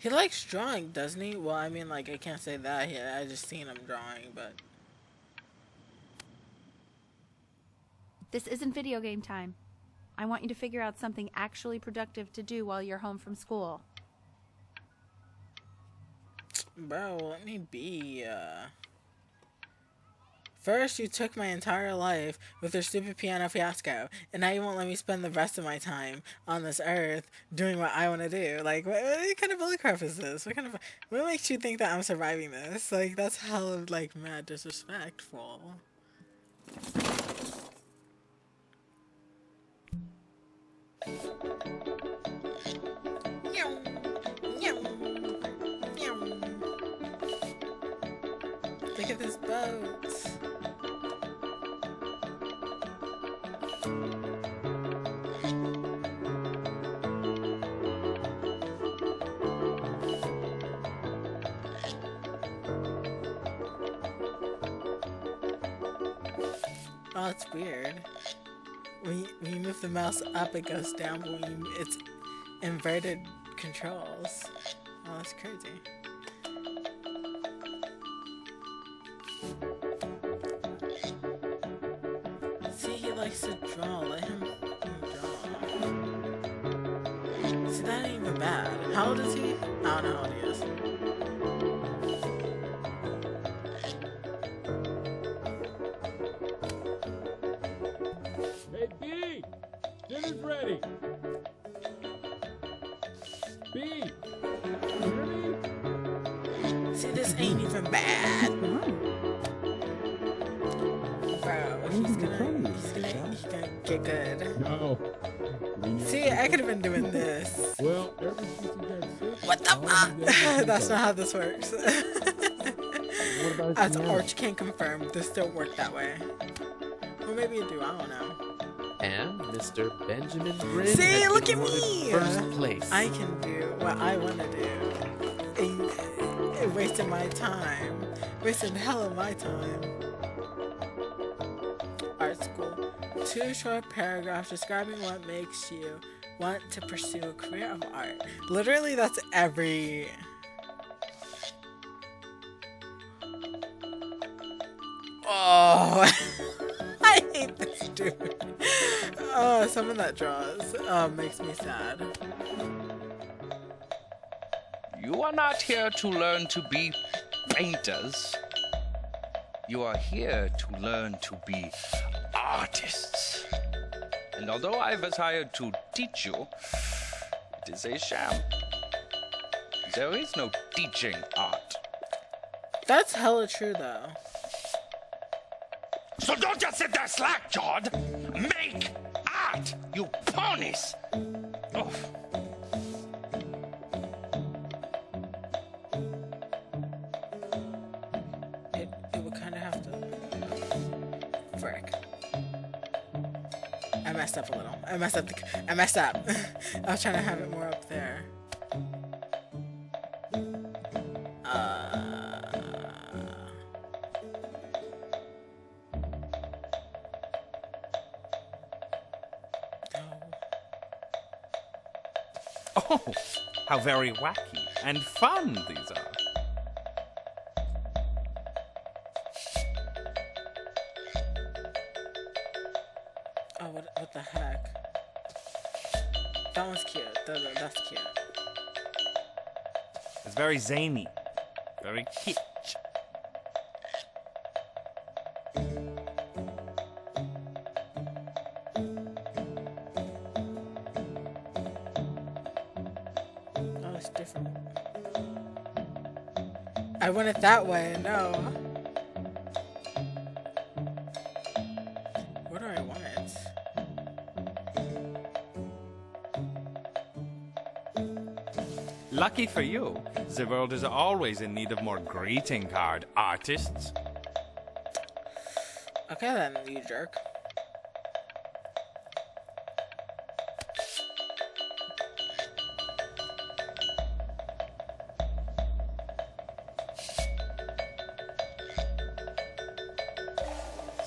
He likes drawing, doesn't he? Well, I mean, like, I can't say that. I just seen him drawing, but...
This isn't video game time. I want you to figure out something actually productive to do while you're home from school.
Bro, let me be, First, you took my entire life with your stupid piano fiasco, and now you won't let me spend the rest of my time on this earth doing what I want to do. Like, what kind of bullcrap is this? What makes you think that I'm surviving this? Like, that's hella, like, mad disrespectful. Meow. Meow. Meow. Look at this boat. Oh, it's weird. When you move the mouse up, it goes down, but it's inverted controls. Oh, that's crazy. See, he likes to draw. Let him draw. See, that ain't even bad. How old is he? I don't know how old he is.
Hey, B! Dinner's ready! B! You hear me?
See, this ain't even bad. Bro, he's gonna get good.
No.
See, I could have been doing this.
Well, ever since you got sick...
What the fuck? That's not how this works. As Arch can confirm, this don't work that way. Well, maybe it do, I don't know.
And Mr. Benjamin Brin
See,
has
look
been
at
awarded
me!
first place.
I can do what I want to do. It wasted my time. Wasted hell of my time. Art school. 2 short paragraphs describing what makes you want to pursue a career of art. Literally, that's every... Oh, I hate this dude. Oh, someone that draws makes me sad.
You are not here to learn to be painters. You are here to learn to be artists. And although I was hired to teach you, it is a sham. There is no teaching art.
That's hella true, though.
So don't just sit there slack-jawed. Make art, you ponies. Oh.
It would kind of have to... Frick. I messed up a little. I messed up. I was trying to have it more up there.
Oh, how very wacky and fun these are.
Oh, what the heck? That one's cute. That's cute.
It's very zany, very kitsch.
Oh, it's different. I want it that way. No. Where do I want it?
Lucky for you, the world is always in need of more greeting card artists.
Okay then, you jerk.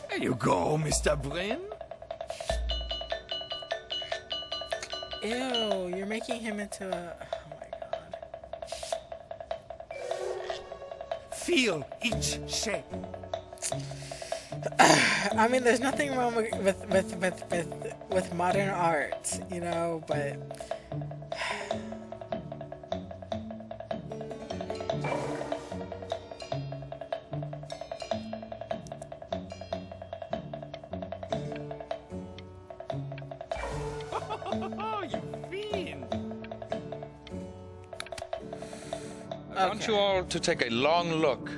There you go, Mr. Brin.
Ew, you're making him into a...
Feel each shape.
I mean, there's nothing wrong with modern art, you know, but
Oh, you fiend!
I want you all to take a long look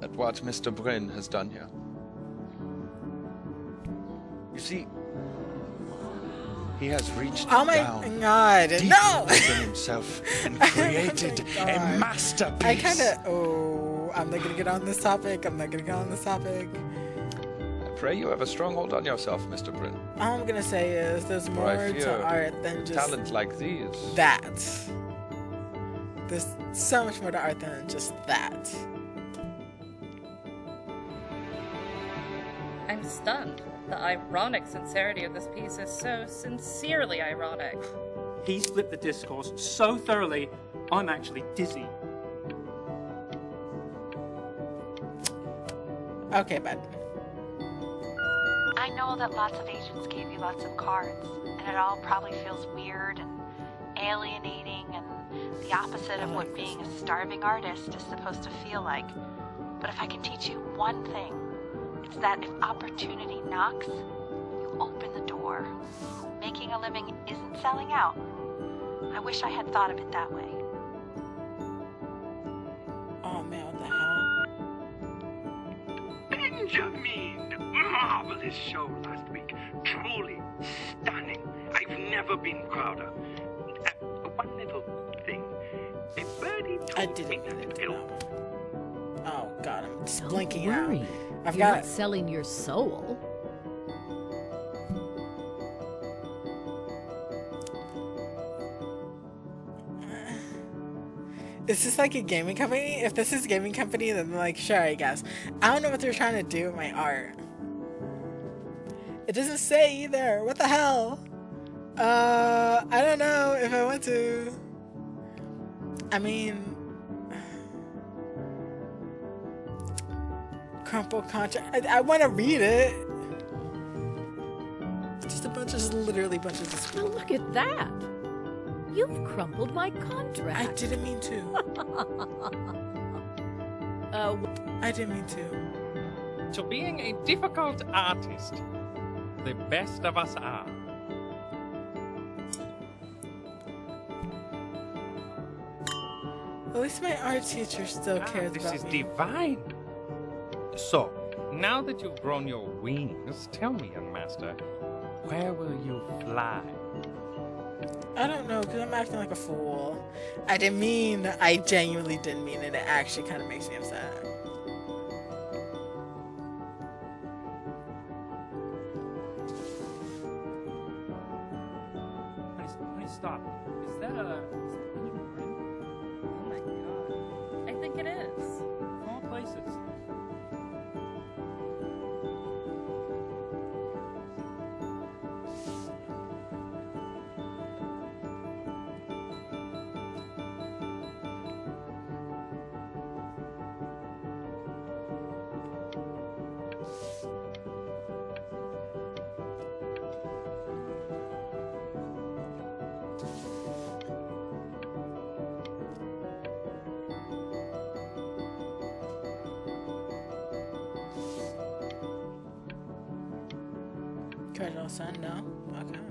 at what Mr. Brin has done here. You see, He has reached
Oh my
down
god,
deep
no!
within himself and created a masterpiece.
I kind of, I'm not gonna get on this topic.
I pray you have a strong hold on yourself, Mr. Bryn.
All I'm gonna say is there's
For I
more
fear
to art than just
talent like these.
that. There's so much more to art than just that.
I'm stunned. The ironic sincerity of this piece is so sincerely ironic.
He split the discourse so thoroughly, I'm actually dizzy.
Okay, bud.
I know that lots of agents gave you lots of cards, and it all probably feels weird and alienating and the opposite of what being a starving artist is supposed to feel like. But if I can teach you one thing, it's that if opportunity knocks, you open the door. Making a living isn't selling out. I wish I had thought of it that way.
Oh man, what the hell?
Benjamin! Marvelous show last week. Truly stunning. I've never been prouder. One little thing. A birdie told me that
Oh god, I'm just
Don't
blinking
worry.
out. I've
You're
got
not selling your soul.
Is this like a gaming company? If this is a gaming company, then like, sure, I guess. I don't know what they're trying to do with my art. It doesn't say either. What the hell? I don't know if I want to. I mean, crumple contract. I want to read it. Just a bunch of, literally bunches of
Now look at that. You've crumpled my contract.
I didn't mean to. I didn't mean to.
To being a difficult artist, the best of us are.
At least my art teacher still cares
This
about
is
me.
divine. So, now that you've grown your wings, tell me, young master, where will you fly?
I don't know, because I'm acting like a fool. I genuinely didn't mean it. It actually kind of makes me upset.
Please stop. Is that a...
Oh my god. I think it is.
Of all places.
Casual son, no? Okay.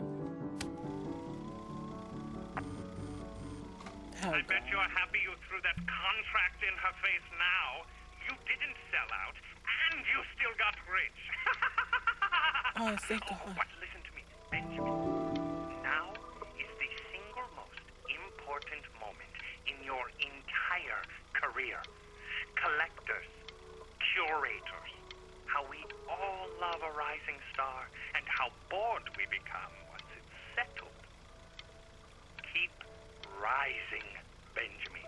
I bet you're happy you threw that contract in her face now. You didn't sell out, and you still got rich.
Oh, thank God.
But listen to me, Benjamin. Now is the single most important moment in your entire career. Collectors, curators, how we all love a rising star, and how bored we become once it's settled. Keep rising, Benjamin.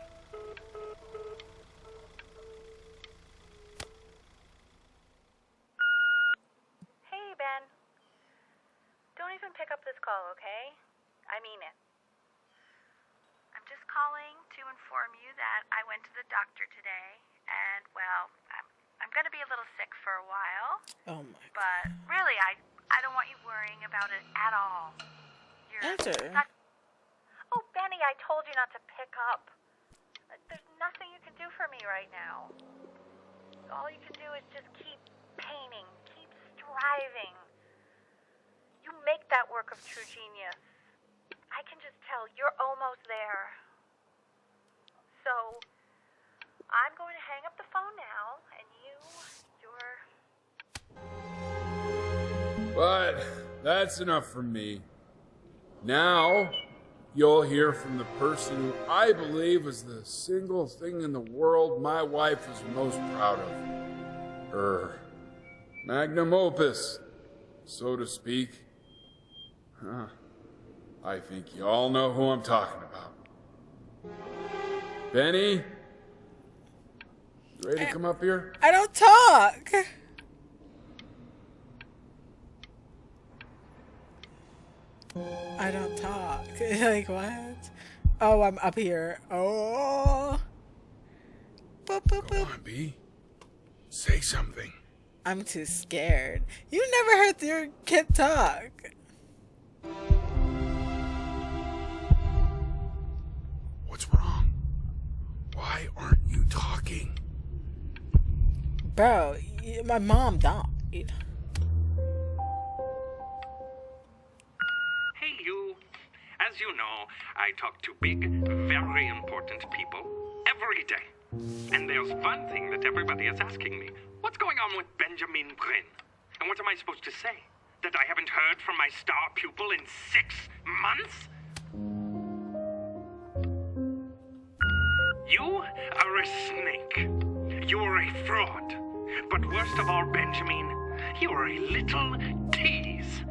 Hey, Ben. Don't even pick up this call, okay? I mean it. I'm just calling to inform you that I went to the doctor today, and, well, I'm going to be a little sick for a while.
Oh my.
But really, I don't want you worrying about it at all.
Answer.
Oh, Benny, I told you not to pick up. There's nothing you can do for me right now. All you can do is just keep painting, keep striving. You make that work of true genius. I can just tell you're almost there. So, I'm going to hang up the phone now, and you're...
But that's enough from me. Now, you'll hear from the person who I believe is the single thing in the world my wife is most proud of. Her magnum opus, so to speak. I think you all know who I'm talking about. Benny? You ready to come up here?
I don't talk. I don't talk. Like, what? Oh, I'm up here. Oh. Boop, boop, boop.
Come on, B. Say something.
I'm too scared. You never heard your kid talk.
What's wrong? Why aren't you talking?
Bro, my mom died.
Hey, you. As you know, I talk to big, very important people every day. And there's one thing that everybody is asking me. What's going on with Benjamin Brin? And what am I supposed to say? That I haven't heard from my star pupil in 6 months? You are a snake. You're a fraud. But worst of all, Benjamin, you're a little tease.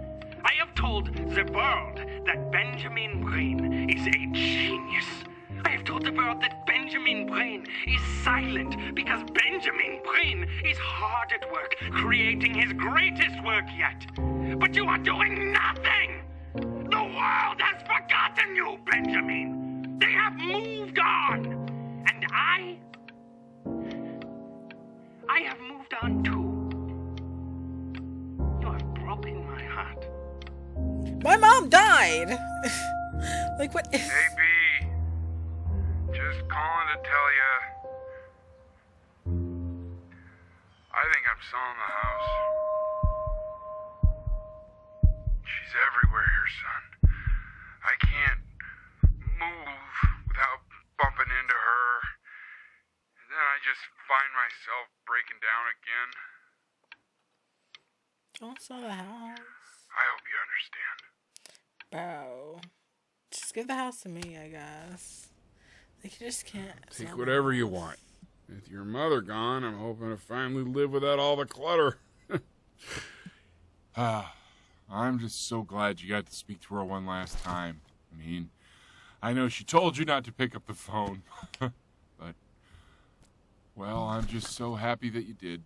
I have told the world that Benjamin Brin is a genius. I have told the world that Benjamin Brin is silent because Benjamin Brin is hard at work creating his greatest work yet. But you are doing nothing! The world has forgotten you, Benjamin! They have moved on! And I have moved on too. You have broken my heart.
My mom died! Like, what?
Hey, B. Just calling to tell ya. I think I'm selling the house. She's everywhere here, son. I can't move without bumping into her. And then I just find myself breaking down again.
Don't sell the house.
I hope you understand.
Bro. Just give the house to me, I guess. Like, you just can't.
Take whatever you want. With your mother gone, I'm hoping to finally live without all the clutter. I'm just so glad you got to speak to her one last time. I mean, I know she told you not to pick up the phone. But, well, I'm just so happy that you did.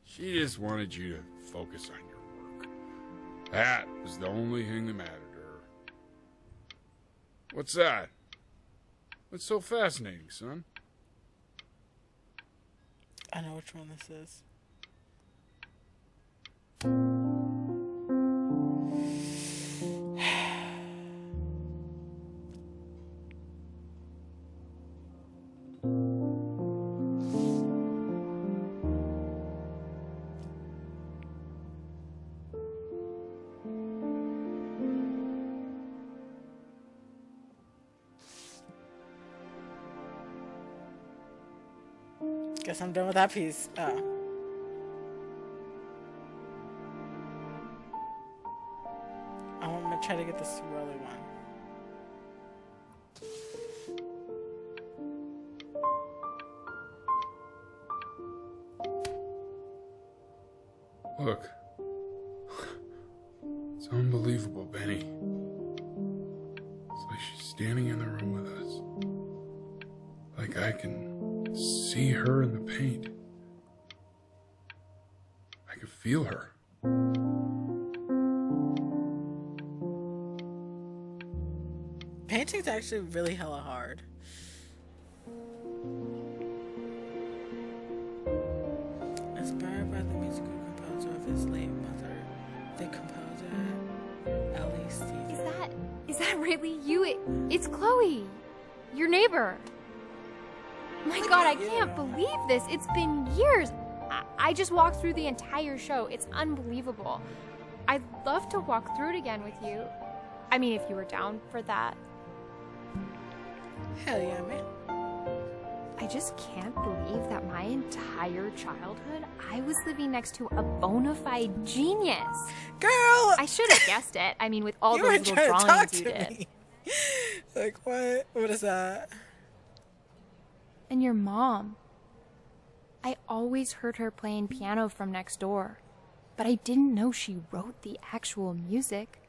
She just wanted you to focus on your work. That was the only thing that mattered to her. What's that? What's so fascinating, son?
I know which one this is. Guess I'm done with that piece. Oh. I'm gonna try to get the swirly one.
Look. It's unbelievable, Benny. It's like she's standing in the room with us. Like I can see her in the paint. I can feel her.
Painting's actually really hella hard. Inspired by the musical composer of his late mother, the composer Ellie Steele.
Is that really you? It's Chloe, your neighbor. My God, I can't believe this. It's been years. I just walked through the entire show. It's unbelievable. I'd love to walk through it again with you. I mean, if you were down for that.
Hell yeah, man.
I just can't believe that my entire childhood I was living next to a bona fide genius.
Girl!
I should have guessed it. I mean, with all
You were
those little
trying to talk
drawings you
to
did.
me. Like, what? What is that?
And your mom. I always heard her playing piano from next door, but I didn't know she wrote the actual music.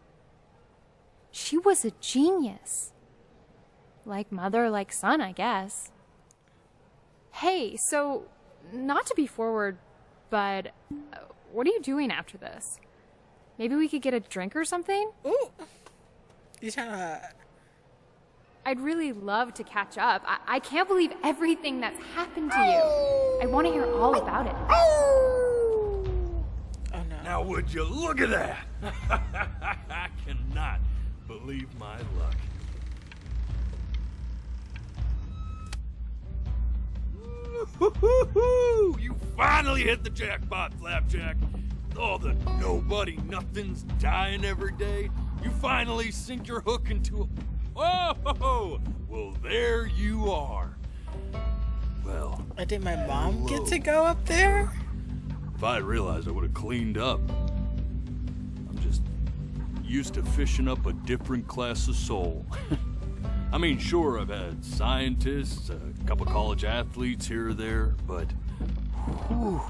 She was a genius. Like mother, like son, I guess. Hey, so, not to be forward, but what are you doing after this? Maybe we could get a drink or something?
Ooh. You trying to...
I'd really love to catch up. I can't believe everything that's happened to you. I want to hear all about it.
Oh no.
Now would you look at that? I cannot believe my luck. Woo-hoo-hoo-hoo! You finally hit the jackpot, Flapjack. Oh, the nobody nothing's dying every day. You finally sink your hook into a... Oh, well, there you are. Well,
Did my mom get to go up there?
if I had realized, I would have cleaned up. I'm just used to fishing up a different class of soul. I mean, sure, I've had scientists, a couple college athletes here or there, but whew,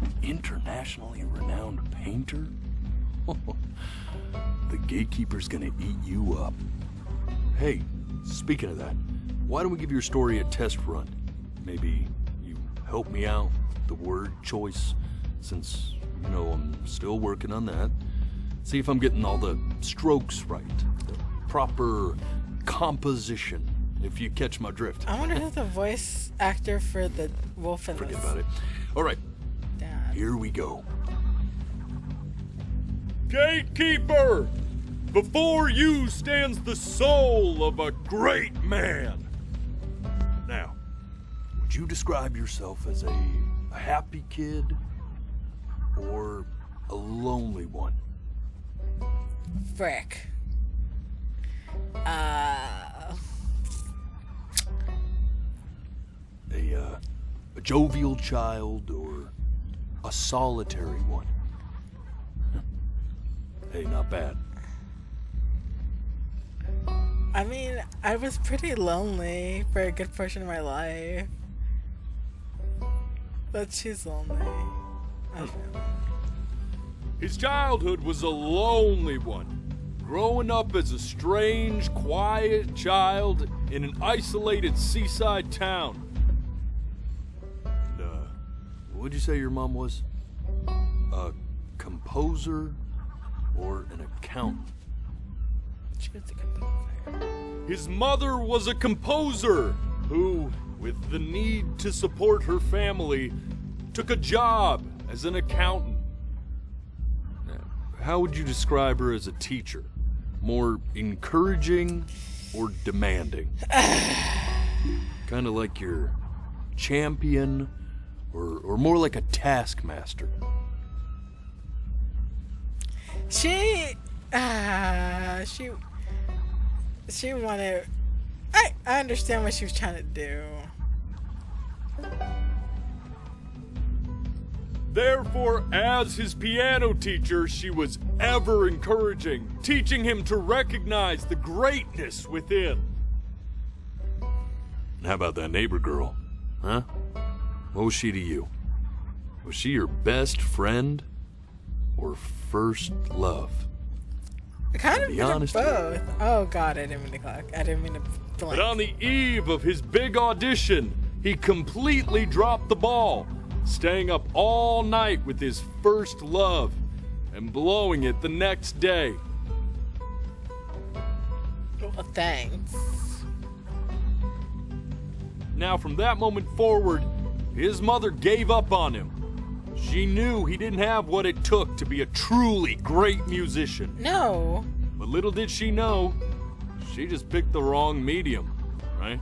an internationally renowned painter? The gatekeeper's gonna eat you up. Hey, speaking of that, why don't we give your story a test run? Maybe you help me out with the word choice, since, you know, I'm still working on that. See if I'm getting all the strokes right, the proper composition, if you catch my drift.
I wonder who's the voice actor for the wolf in
Forget
this.
about it. All right,
Dad.
here we go. Gatekeeper! Before you stands the soul of a great man. Now, would you describe yourself as a happy kid or a lonely one?
Frick.
A jovial child or a solitary one? Hey, not bad.
I mean, I was pretty lonely for a good portion of my life. But she's lonely. I don't know.
His childhood was a lonely one. Growing up as a strange, quiet child in an isolated seaside town. And, what'd you say your mom was? A composer or an accountant?
She was a composer.
His mother was a composer who, with the need to support her family, took a job as an accountant. How would you describe her as a teacher? More encouraging or demanding? Kind of like your champion or more like a taskmaster?
She wanted... I understand what she was trying to do.
Therefore, as his piano teacher, she was ever encouraging, teaching him to recognize the greatness within. How about that neighbor girl? Huh? What was she to you? Was she your best friend or first love?
Kind of
be
bit of
honest
both. Oh god, I didn't mean to clock. I didn't mean to blink.
But on the eve of his big audition, he completely dropped the ball, staying up all night with his first love and blowing it the next day.
Well, thanks.
Now, from that moment forward, his mother gave up on him. She knew he didn't have what it took to be a truly great musician.
No.
But little did she know, she just picked the wrong medium, right?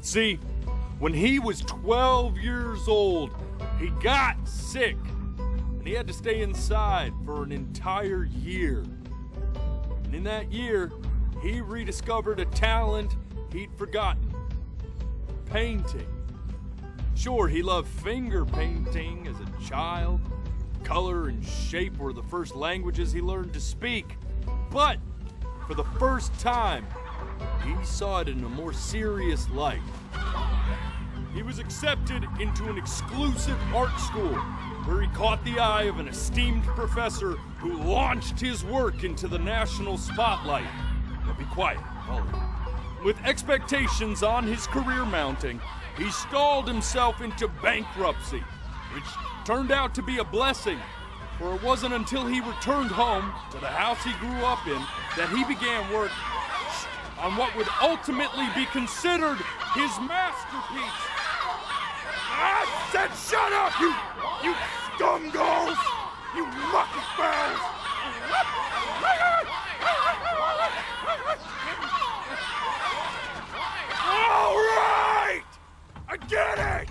See, when he was 12 years old, he got sick, and he had to stay inside for an entire year. And in that year, he rediscovered a talent he'd forgotten.
painting. Sure, he loved finger painting as a child. Color and shape were the first languages he learned to speak. But for the first time, he saw it in a more serious light. He was accepted into an exclusive art school where he caught the eye of an esteemed professor who launched his work into the national spotlight. Now be quiet, Holly. With expectations on his career mounting, he stalled himself into bankruptcy, which turned out to be a blessing, for it wasn't until he returned home to the house he grew up in that he began work on what would ultimately be considered his masterpiece. I said shut up, you scumballs! You mucky fowls! All right! I get it!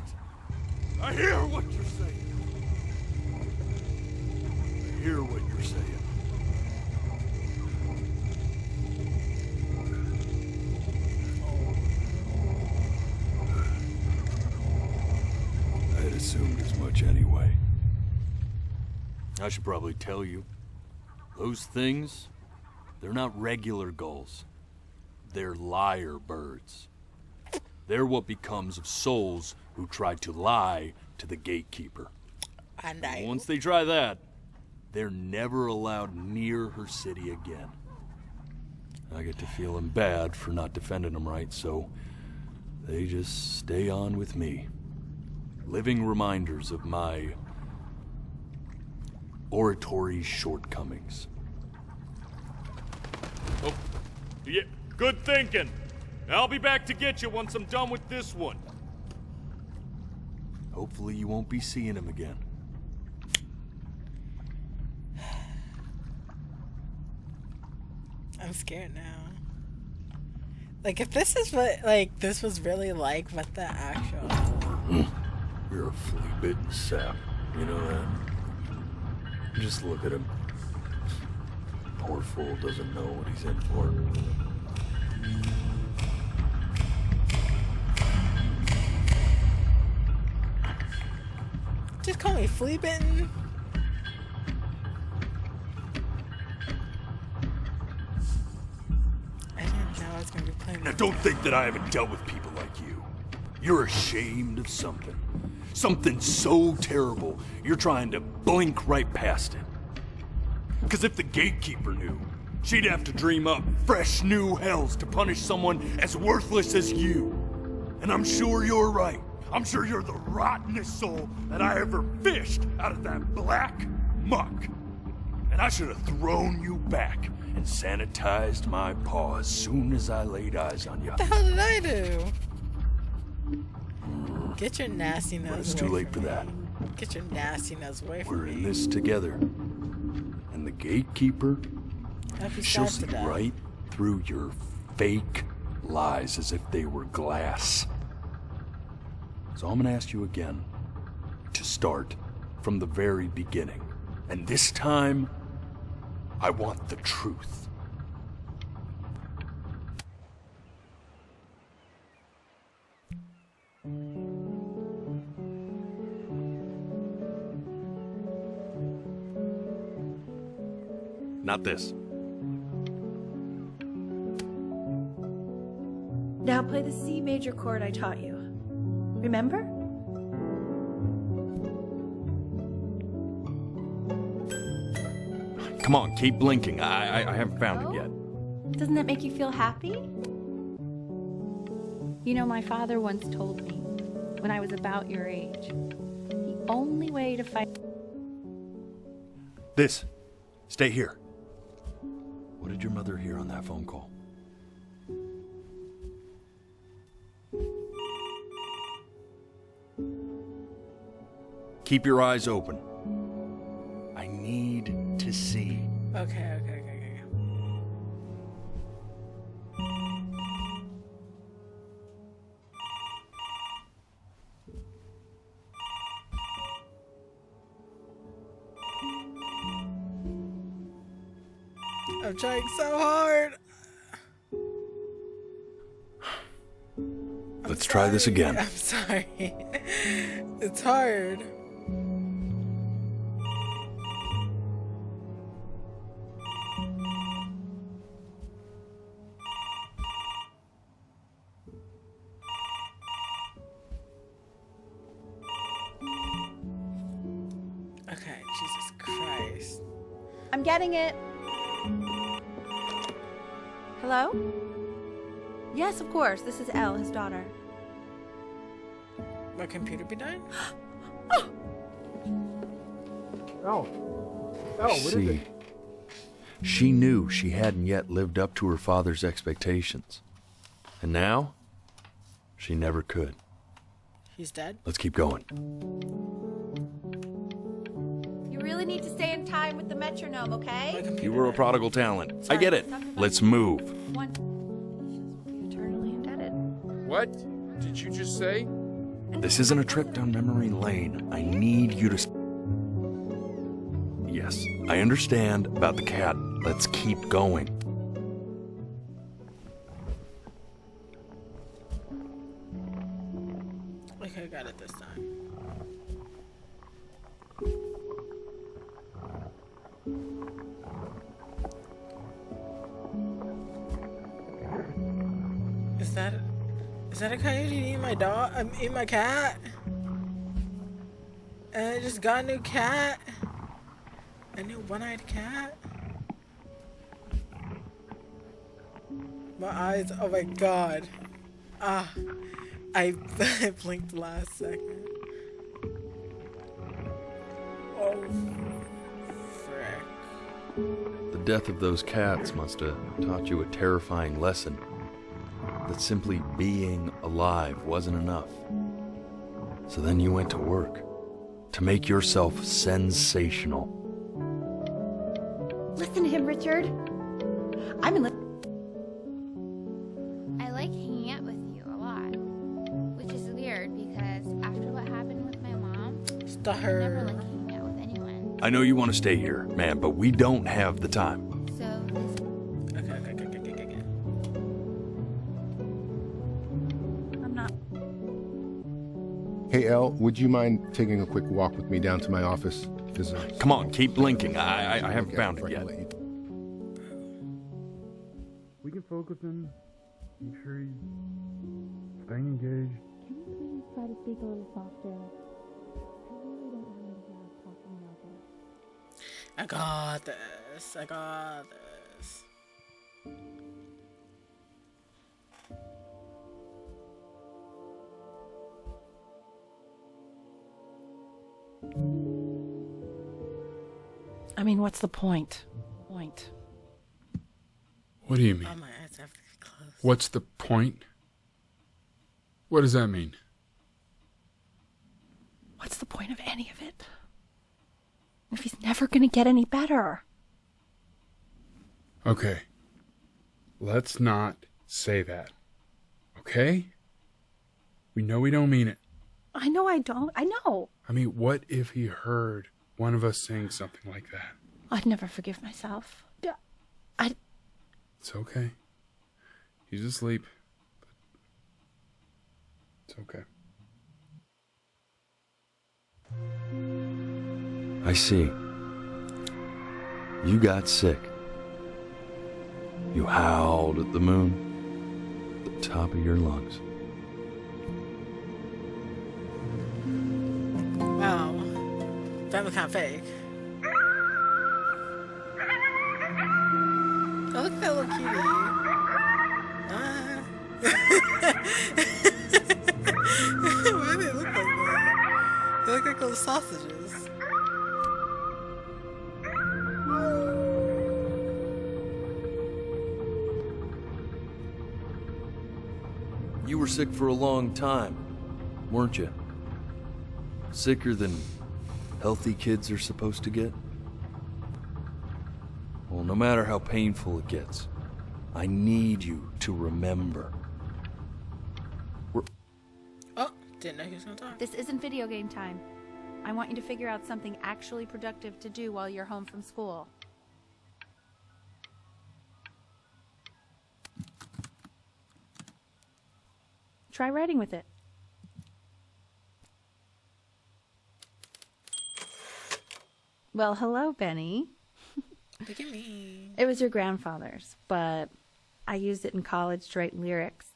I hear what you're saying. I hear what you're saying. I had assumed as much anyway. I should probably tell you, those things, they're not regular gulls. They're lyre birds. They're what becomes of souls who try to lie to the gatekeeper.
And
once they try that, they're never allowed near her city again. I get to feeling bad for not defending them right, so they just stay on with me. Living reminders of my oratory shortcomings. Oh, yeah, good thinking. I'll be back to get you once I'm done with this one. Hopefully you won't be seeing him again.
I'm scared now. Like, if this is what, like, this was really like what the actual...
You're a flea-bitten sap. You know that? Just look at him. Poor fool doesn't know what he's in for.
Just call me flea bitten. I didn't know I was gonna be playing.
Now don't think that I haven't dealt with people like you. You're ashamed of something. Something so terrible, you're trying to blink right past it. Because if the gatekeeper knew, she'd have to dream up fresh new hells to punish someone as worthless as you. And I'm sure you're right. I'm sure you're the rottenest soul that I ever fished out of that black muck. And I should have thrown you back and sanitized my paw as soon as I laid eyes on you.
What the hell did I do? Get your nasty nose away.
It's too late for that.
Get your nasty nose away from me.
We're in this together. And the gatekeeper, she'll see right through your fake lies as if they were glass. So I'm gonna ask you again to start from the very beginning. And this time, I want the truth. Not this.
Now play the C major chord I taught you. Remember?
Come on, keep blinking. I haven't found it yet.
Doesn't that make you feel happy?
You know, my father once told me, when I was about your age, the only way to fight...
This. Stay here. What did your mother hear on that phone call? Keep your eyes open. I need to see.
Okay. I'm trying so hard.
Let's try this again.
I'm sorry. It's hard. Okay, Jesus Christ.
I'm getting it. Hello? Yes, of course. This is Elle, his daughter.
My computer be dying?
Oh, what is
See,
it?
she knew she hadn't yet lived up to her father's expectations. And now, she never could.
He's dead?
Let's keep going.
You really need to stay in time with the metronome, okay?
You were a prodigal talent. I get it. Let's move.
One. Eternally indebted.
What did you just say?
This isn't a trip down memory lane. I need you to... Yes, I understand about the cat. Let's keep going.
Okay, I got it this time. Is that a coyote eating my dog? I'm eating my cat? And I just got a new cat? A new one-eyed cat? My eyes, oh my god. Ah, I blinked last second. Oh, frick.
The death of those cats must have taught you a terrifying lesson. That simply being alive wasn't enough. So then you went to work to make yourself sensational.
Listen to him, Richard. I'm in.
I like hanging out with you a lot, which is weird because after what happened with my mom, I never like hanging out with anyone.
I know you want to stay here, man, but we don't have the time.
So this
Okay.
I'm not.
Hey, Elle, would you mind taking a quick walk with me down to my office?
Come on, keep blinking. I haven't found it yet.
We can focus in, make sure he's staying engaged.
Can you please try to speak a little softer? I really don't want him to hear us talking about this.
I got this. I got this.
I mean, what's the point?
What do you mean?
Oh, my eyes have to be closed.
What's the point? What does that mean?
What's the point of any of it? If he's never gonna get any better.
Okay. Let's not say that. Okay? We know we don't mean it.
I know I don't. I know.
I mean, what if he heard one of us saying something like that?
I'd never forgive myself.
It's okay. He's asleep. But it's okay.
I see. You got sick. You howled at the moon, at the top of your lungs.
Wow. That was kind of fake. Oh, look at that little cutie. Why do they look like that? They look like little sausages.
You were sick for a long time, weren't you? Sicker than healthy kids are supposed to get? Well, no matter how painful it gets, I need you to remember.
Oh, didn't know he was gonna talk.
This isn't video game time. I want you to figure out something actually productive to do while you're home from school.
try writing with it. Well, hello, Benny.
Look at me.
It was your grandfather's, but I used it in college to write lyrics.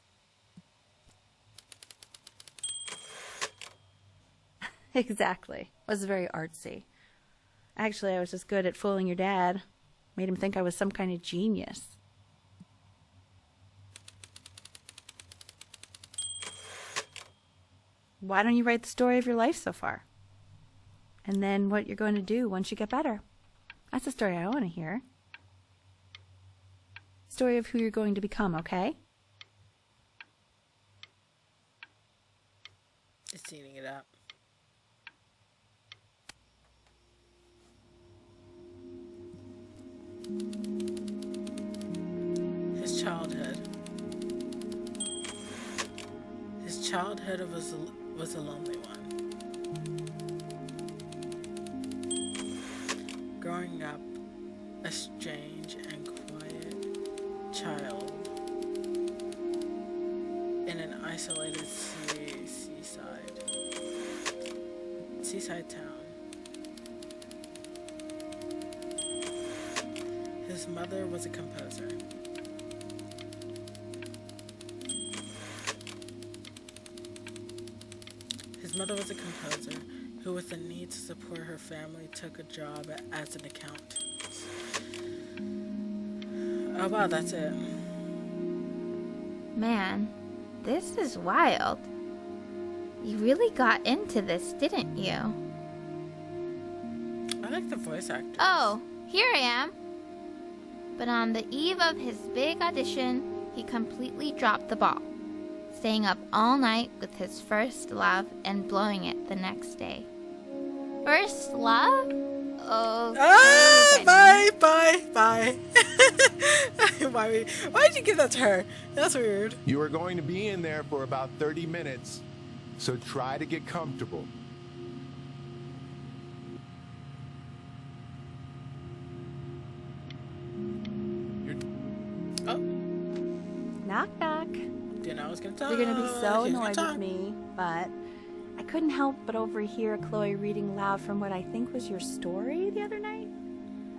Exactly. It was very artsy. Actually, I was just good at fooling your dad. Made him think I was some kind of genius. Why don't you write the story of your life so far? And then what you're going to do once you get better. That's the story I want to hear. Story of who you're going to become, okay?
It's eating it up. His childhood. His childhood was a lonely one. Growing up a strange and quiet child in an isolated seaside town. His mother was a composer. His mother was a composer who, with the need to support her family, took a job as an accountant. Oh wow, that's it.
Man, this is wild. You really got into this, didn't you?
I like the voice actor.
Oh, here I am. But on the eve of his big audition, he completely dropped the ball, staying up all night with his first love and blowing it the next day. First love? Oh.
Bye. Why did you give that to her? That's weird.
You are going to be in there for about 30 minutes, so try to get comfortable.
Oh.
Knock, knock.
Didn't know I was gonna talk.
You're gonna be so
He's gonna
annoyed
talk.
with me, but I couldn't help but overhear Chloe reading loud from what I think was your story the other night.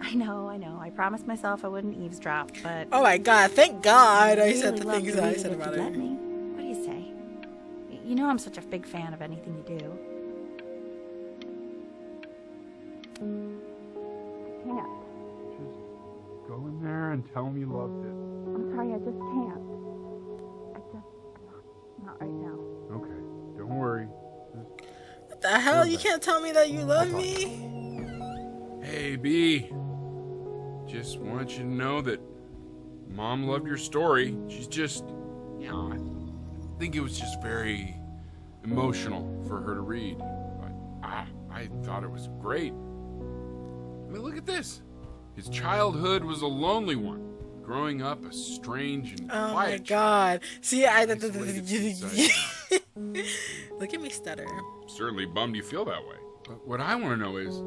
I know. I promised myself I wouldn't eavesdrop, but...
Oh my god, thank God I
really
said the
love
things
to
that I
read
said
it if
about
you'd
her.
let me. What do you say? You know I'm such a big fan of anything you do.
I can't. Just go in there and tell him you loved it.
I'm sorry, I just can't. Not right now.
Okay, don't worry.
What the hell? You can't tell me that you love me?
Hey, B. Just want you to know that Mom loved your story. She's just, I think it was just very emotional for her to read. But I thought it was great. I mean, look at this. His childhood was a lonely one. Growing up a strange and
Oh my
quiet
god. See,
isolated society.
Look at me stutter.
Certainly bummed you feel that way. But what I want to know is,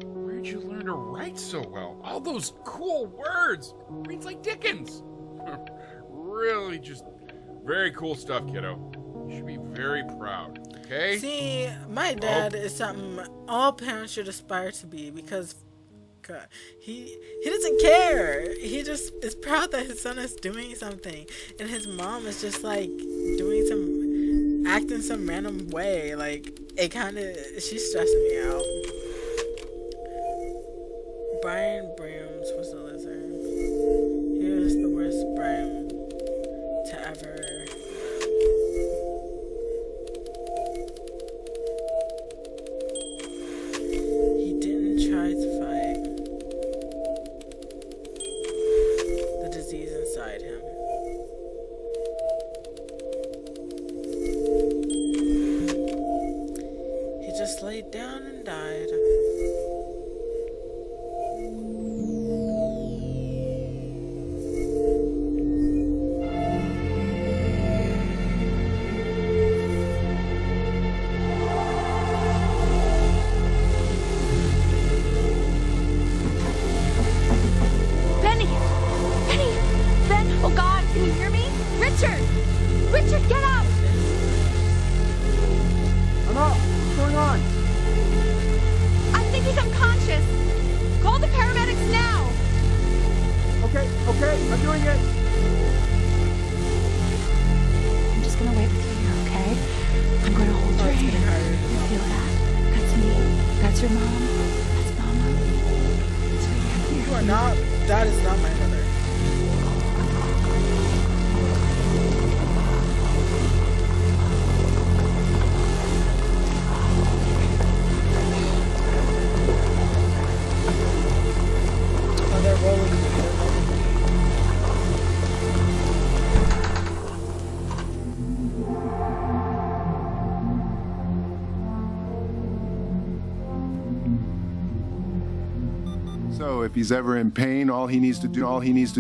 where'd you learn to write so well? All those cool words. Reads like Dickens. Really just very cool stuff, kiddo. You should be very proud, okay?
See, my dad is something all parents should aspire to be because God, he doesn't care. He just is proud that his son is doing something. And his mom is just like acting some random way. Like, it kind of, she's stressing me out. Brian Brooms was the lizard. He was the worst Brian to ever live. He didn't try to fight the disease inside him. He just laid down and died.
Benny! Benny! Ben! Oh God, can you hear me? Richard! Richard, get up!
your mom? That's Mama. It's right here.
You are not. That is not my mother. Oh, they're rolling me.
So if he's ever in pain, all he needs to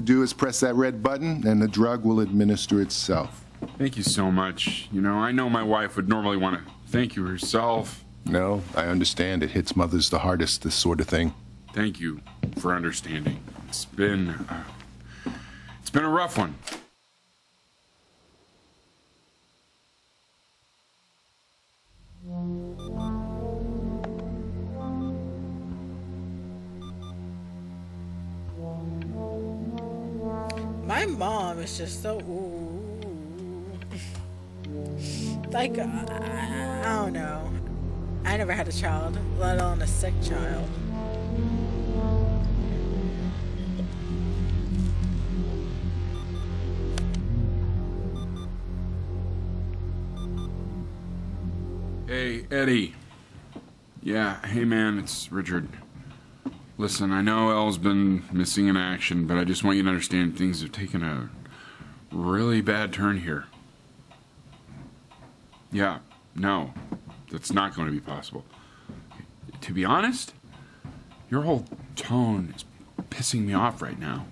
do is press that red button and the drug will administer itself.
Thank you so much. You know, I know my wife would normally want to thank you herself.
No, I understand. It hits mothers the hardest, this sort of thing.
Thank you for understanding. It's been a rough one.
My mom is just so like I don't know. I never had a child, let alone a sick child.
Hey, Eddie. Yeah, hey man, it's Richard. Listen, I know Elle's been missing in action, but I just want you to understand things have taken a really bad turn here. Yeah, no, that's not going to be possible. To be honest, your whole tone is pissing me off right now.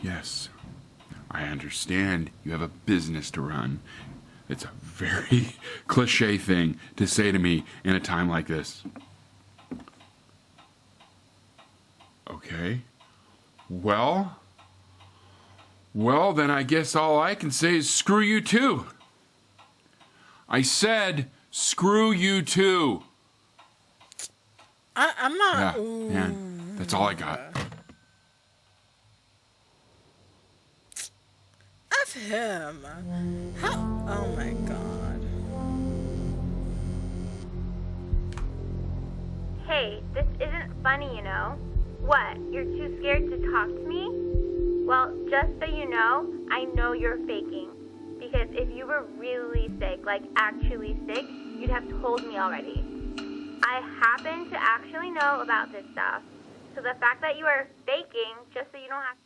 Yes, I understand you have a business to run. It's a very cliche thing to say to me in a time like this. Okay. Well, then I guess all I can say is screw you too. I said screw you too.
I'm not.
Yeah, man, that's all I got.
F him. How? Oh my god.
Hey, this isn't funny, you know. What? You're too scared to talk to me? Well, just so you know, I know you're faking. Because if you were really sick, like actually sick, you'd have told me already. I happen to actually know about this stuff. So the fact that you are faking, just so you don't have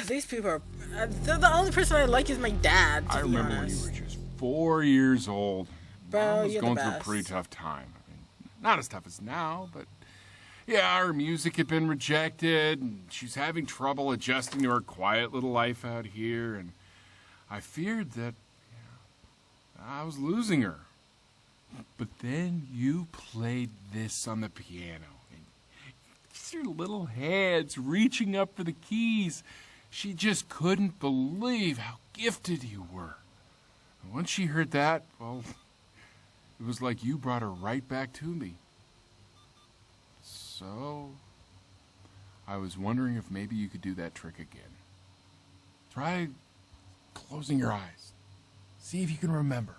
These people are. The only person I like is my dad.
I remember when you were just 4 years old.
Bro,
I was
you're
going
the
through a
best.
pretty tough time. I mean, not as tough as now, but yeah, her music had been rejected, and she's having trouble adjusting to her quiet little life out here, and I feared that I was losing her. But then you played this on the piano, and just your little hands reaching up for the keys. She just couldn't believe how gifted you were. And once she heard that, well, it was like you brought her right back to me. So, I was wondering if maybe you could do that trick again. Try closing your eyes. See if you can remember.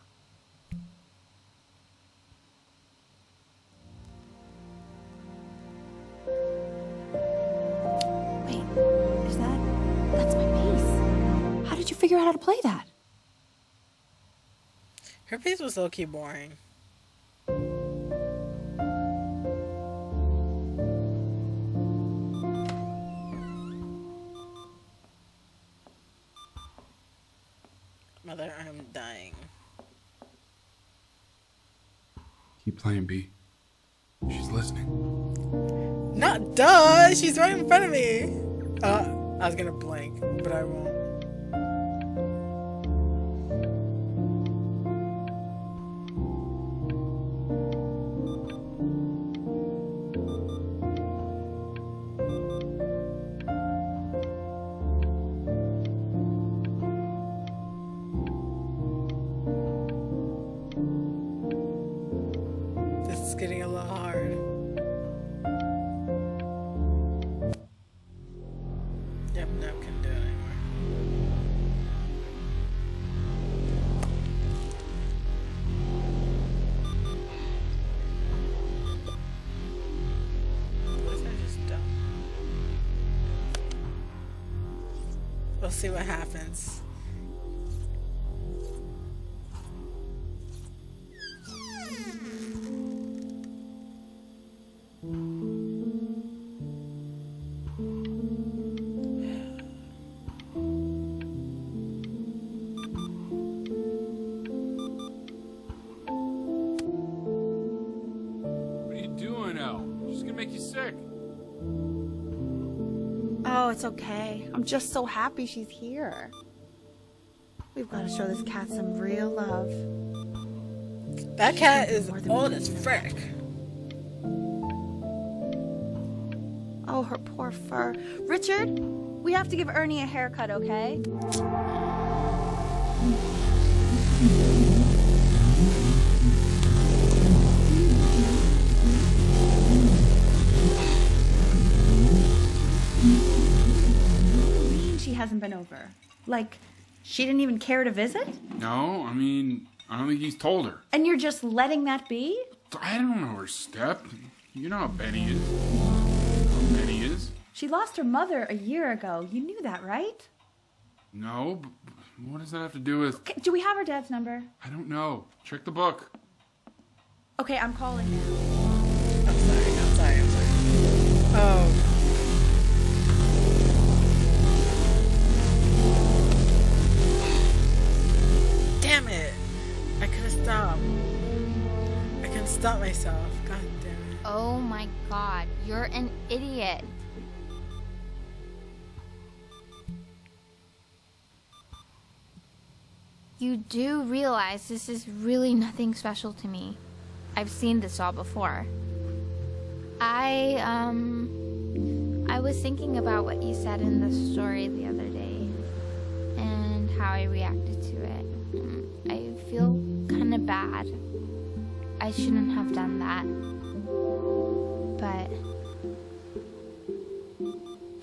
That's my bass. How did you figure out how to play that?
Her piece was low-key boring. Mother, I'm dying.
Keep playing, B. She's listening.
Not duh! She's right in front of me! I was gonna blink, but I won't. This is getting a little hard. Yep, no, couldn't do it anymore. see what happens.
What are you doing, Elle? She's gonna make you sick.
Oh, it's okay. I'm just so happy she's here. We've got to show this cat some real love.
That cat is old as frick.
Oh, her poor fur. Richard, we have to give Ernie a haircut, okay? She hasn't been over. Like, she didn't even care to visit?
No, I mean, I don't think he's told her.
And you're just letting that be?
I don't know her step. You know how Benny is. How Benny is.
She lost her mother a year ago. You knew that, right?
No, but what does that have to do with...
Okay, do we have her dad's number?
I don't know. Check the book.
Okay, I'm calling now.
I'm sorry. Oh. Damn it! I could have stopped. I couldn't stop myself. God damn it.
Oh my god, you're an idiot. You do realize this is really nothing special to me. I've seen this all before. I was thinking about what you said in the story the other day and how I reacted to it. I feel kind of bad. I shouldn't have done that. But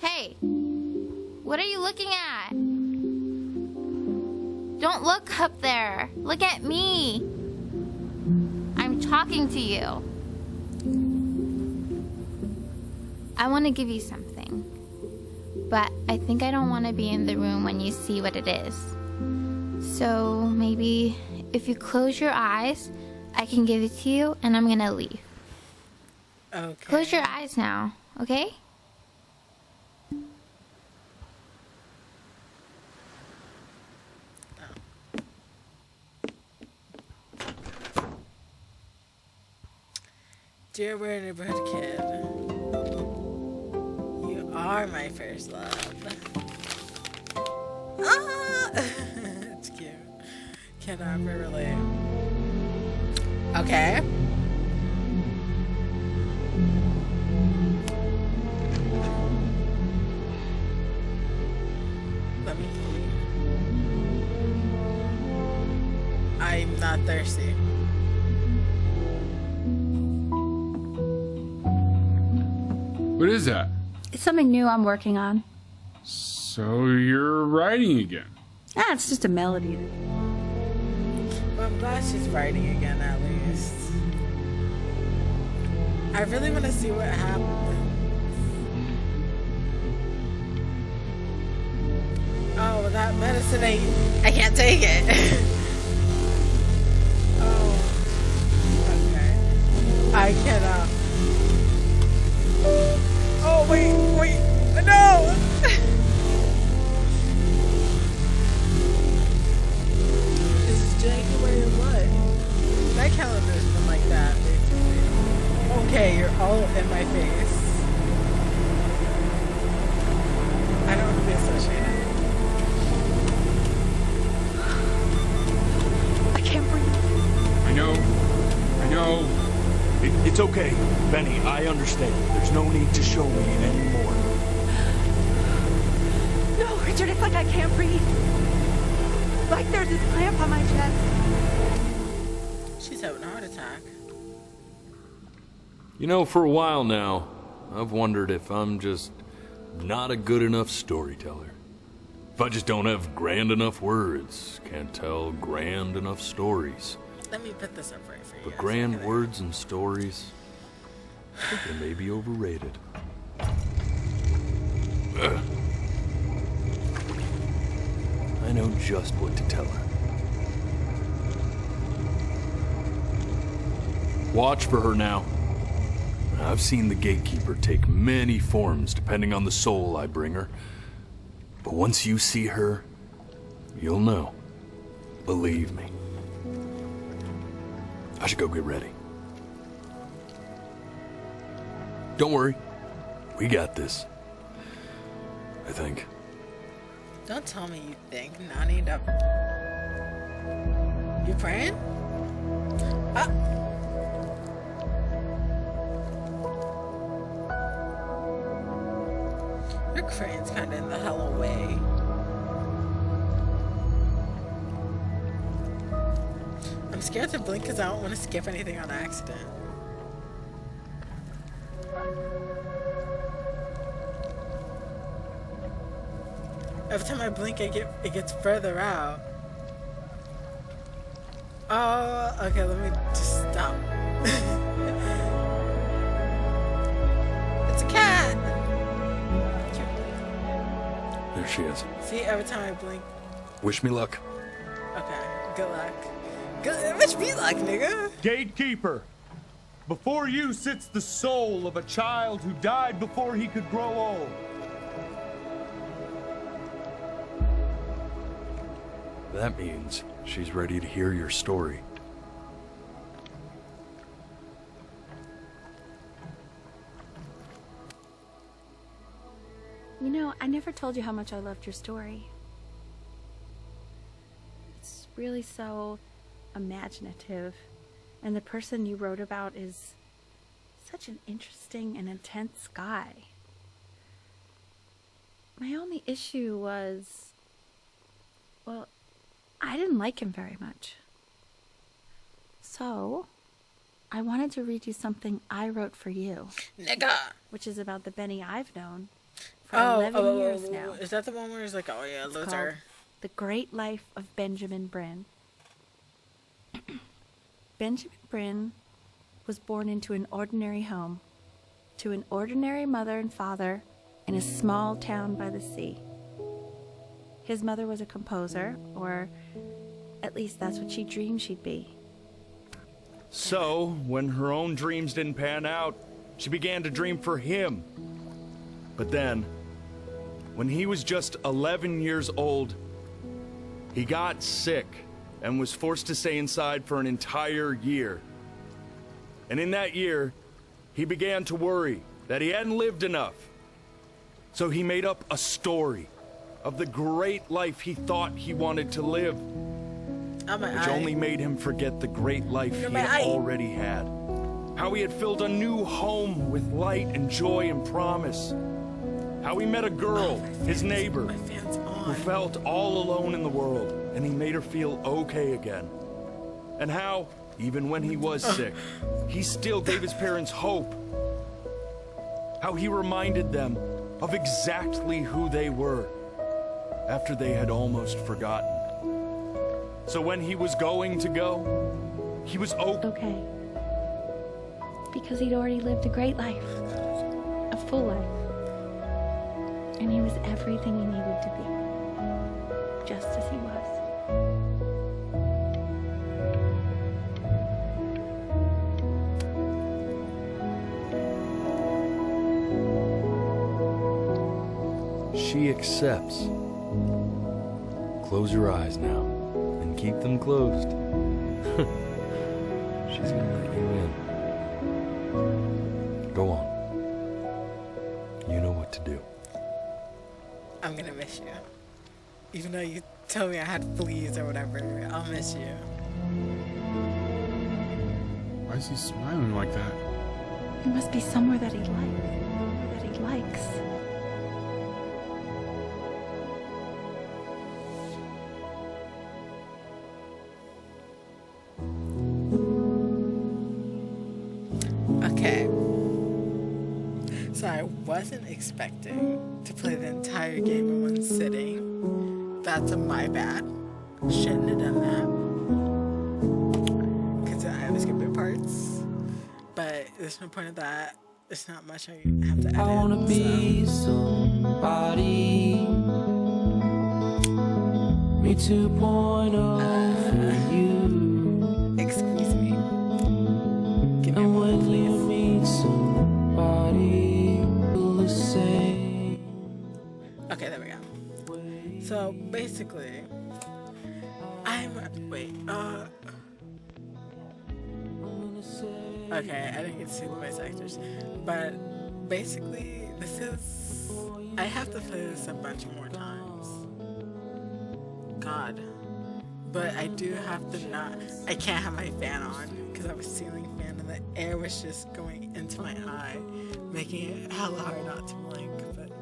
hey, what are you looking at? Don't look up there. Look at me. I'm talking to you. I want to give you something, but I think I don't want to be in the room when you see what it is. So maybe if you close your eyes, I can give it to you and I'm gonna leave.
Okay.
Close your eyes now, okay?
Dear Weird Neighborhood Kid, you are my first love. Ah! It's cute. Cannot ever relate. Okay. Let me eat. I'm not thirsty.
What is that?
It's something new I'm working on.
So you're writing again?
Ah, it's just a melody.
Well, I'm glad she's writing again, at least. I really want to see what happens. Oh, that medicine ain't... I can't take it. Oh. Okay. I cannot. Oh, wait. No! Is it January or what? That calendar's been like that, basically. Okay, you're all in my face. I don't want to be associated.
I can't breathe.
I know.
It's okay, Benny. I understand. There's no need to show me anymore.
No, Richard, it's like I can't breathe. Like there's this clamp on my chest.
She's having a heart attack.
You know, for a while now, I've wondered if I'm just not a good enough storyteller. If I just don't have grand enough words, can't tell grand enough stories.
Let me put this up right for you.
But grand words and stories, they may be overrated. I know just what to tell her. Watch for her now. I've seen the gatekeeper take many forms depending on the soul I bring her. But once you see her, you'll know. Believe me. I should go get ready. Don't worry. We got this. I think.
Don't tell me you think. Nani, you praying? Ah. Your crane's kind of in the hell away. I'm scared to blink because I don't want to skip anything on accident. Every time I blink, it gets further out. Oh, okay. Let me just stop. It's a cat.
There she is.
See, every time I blink.
Wish me luck.
Okay, good luck. Wish me luck, nigga.
Gatekeeper, before you sits the soul of a child who died before he could grow old.
That means she's ready to hear your story.
You know, I never told you how much I loved your story. It's really so imaginative, and the person you wrote about is such an interesting and intense guy. My only issue was, well, I didn't like him very much. So, I wanted to read you something I wrote for you.
Nigga!
Which is about the Benny I've known for 11 years now.
Is that the one where it's like, oh yeah,
It's
loser?
called The Great Life of Benjamin Brin. Benjamin Brin was born into an ordinary home, to an ordinary mother and father in a small town by the sea. His mother was a composer, or at least that's what she dreamed she'd be.
So, when her own dreams didn't pan out, she began to dream for him. But then, when he was just 11 years old, he got sick and was forced to stay inside for an entire year. And in that year, he began to worry that he hadn't lived enough. So he made up a story of the great life he thought he wanted to live, which only made him forget the great life he had already had. How he had filled a new home with light and joy and promise. How he met a girl, his neighbor, who felt all alone in the world, and he made her feel okay again. And how, even when he was sick, he still gave his parents hope. How he reminded them of exactly who they were, after they had almost forgotten. So when he was going to go, he was
okay. Because he'd already lived a great life, a full life. And he was everything he needed to be, just as he was.
She accepts. Close your eyes now, and keep them closed. She's gonna let you in. Go on. You know what to do.
I'm gonna miss you. Even though you told me I had fleas or whatever, I'll miss you.
Why is he smiling like that?
It must be somewhere that he likes.
Okay. So I wasn't expecting to play the entire game in one sitting. That's my bad. Shouldn't have done that. Because I was skipping parts. But there's no point of that. There's not much I have to edit.
I wanna be somebody. Me
Me 2.0 for you.
Excuse me. Give me
And
a
when
moment,
you
please.
meet somebody feel the same.
Okay, there we go. So basically, okay, I didn't get to see the voice actors, but basically, I have to play this a bunch more times. God. But I do have to I can't have my fan on, because I have a ceiling fan and the air was just going into my eye, making it hella hard not to blink, but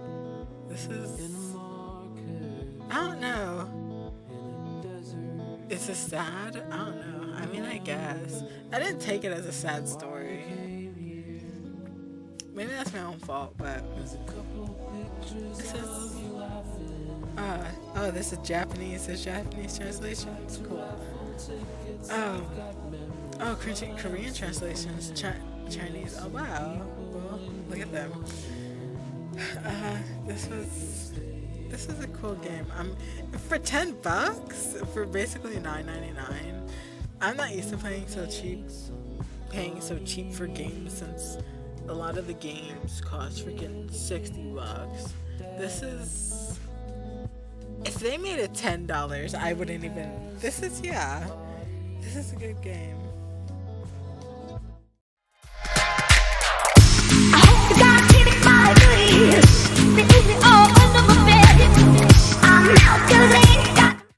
this is, I don't know. Is this sad? I don't know. I mean, I guess. I didn't take it as a sad story. Maybe that's my own fault, but this is, this is Japanese. This Japanese translation. It's cool. Korean translations. Chinese. Oh wow. Well, look at them. This is a cool game. For $10 for basically $9.99. I'm not used to paying so cheap for games, since a lot of the games cost freaking $60. This is, if they made it $10, I wouldn't even. This is a good game.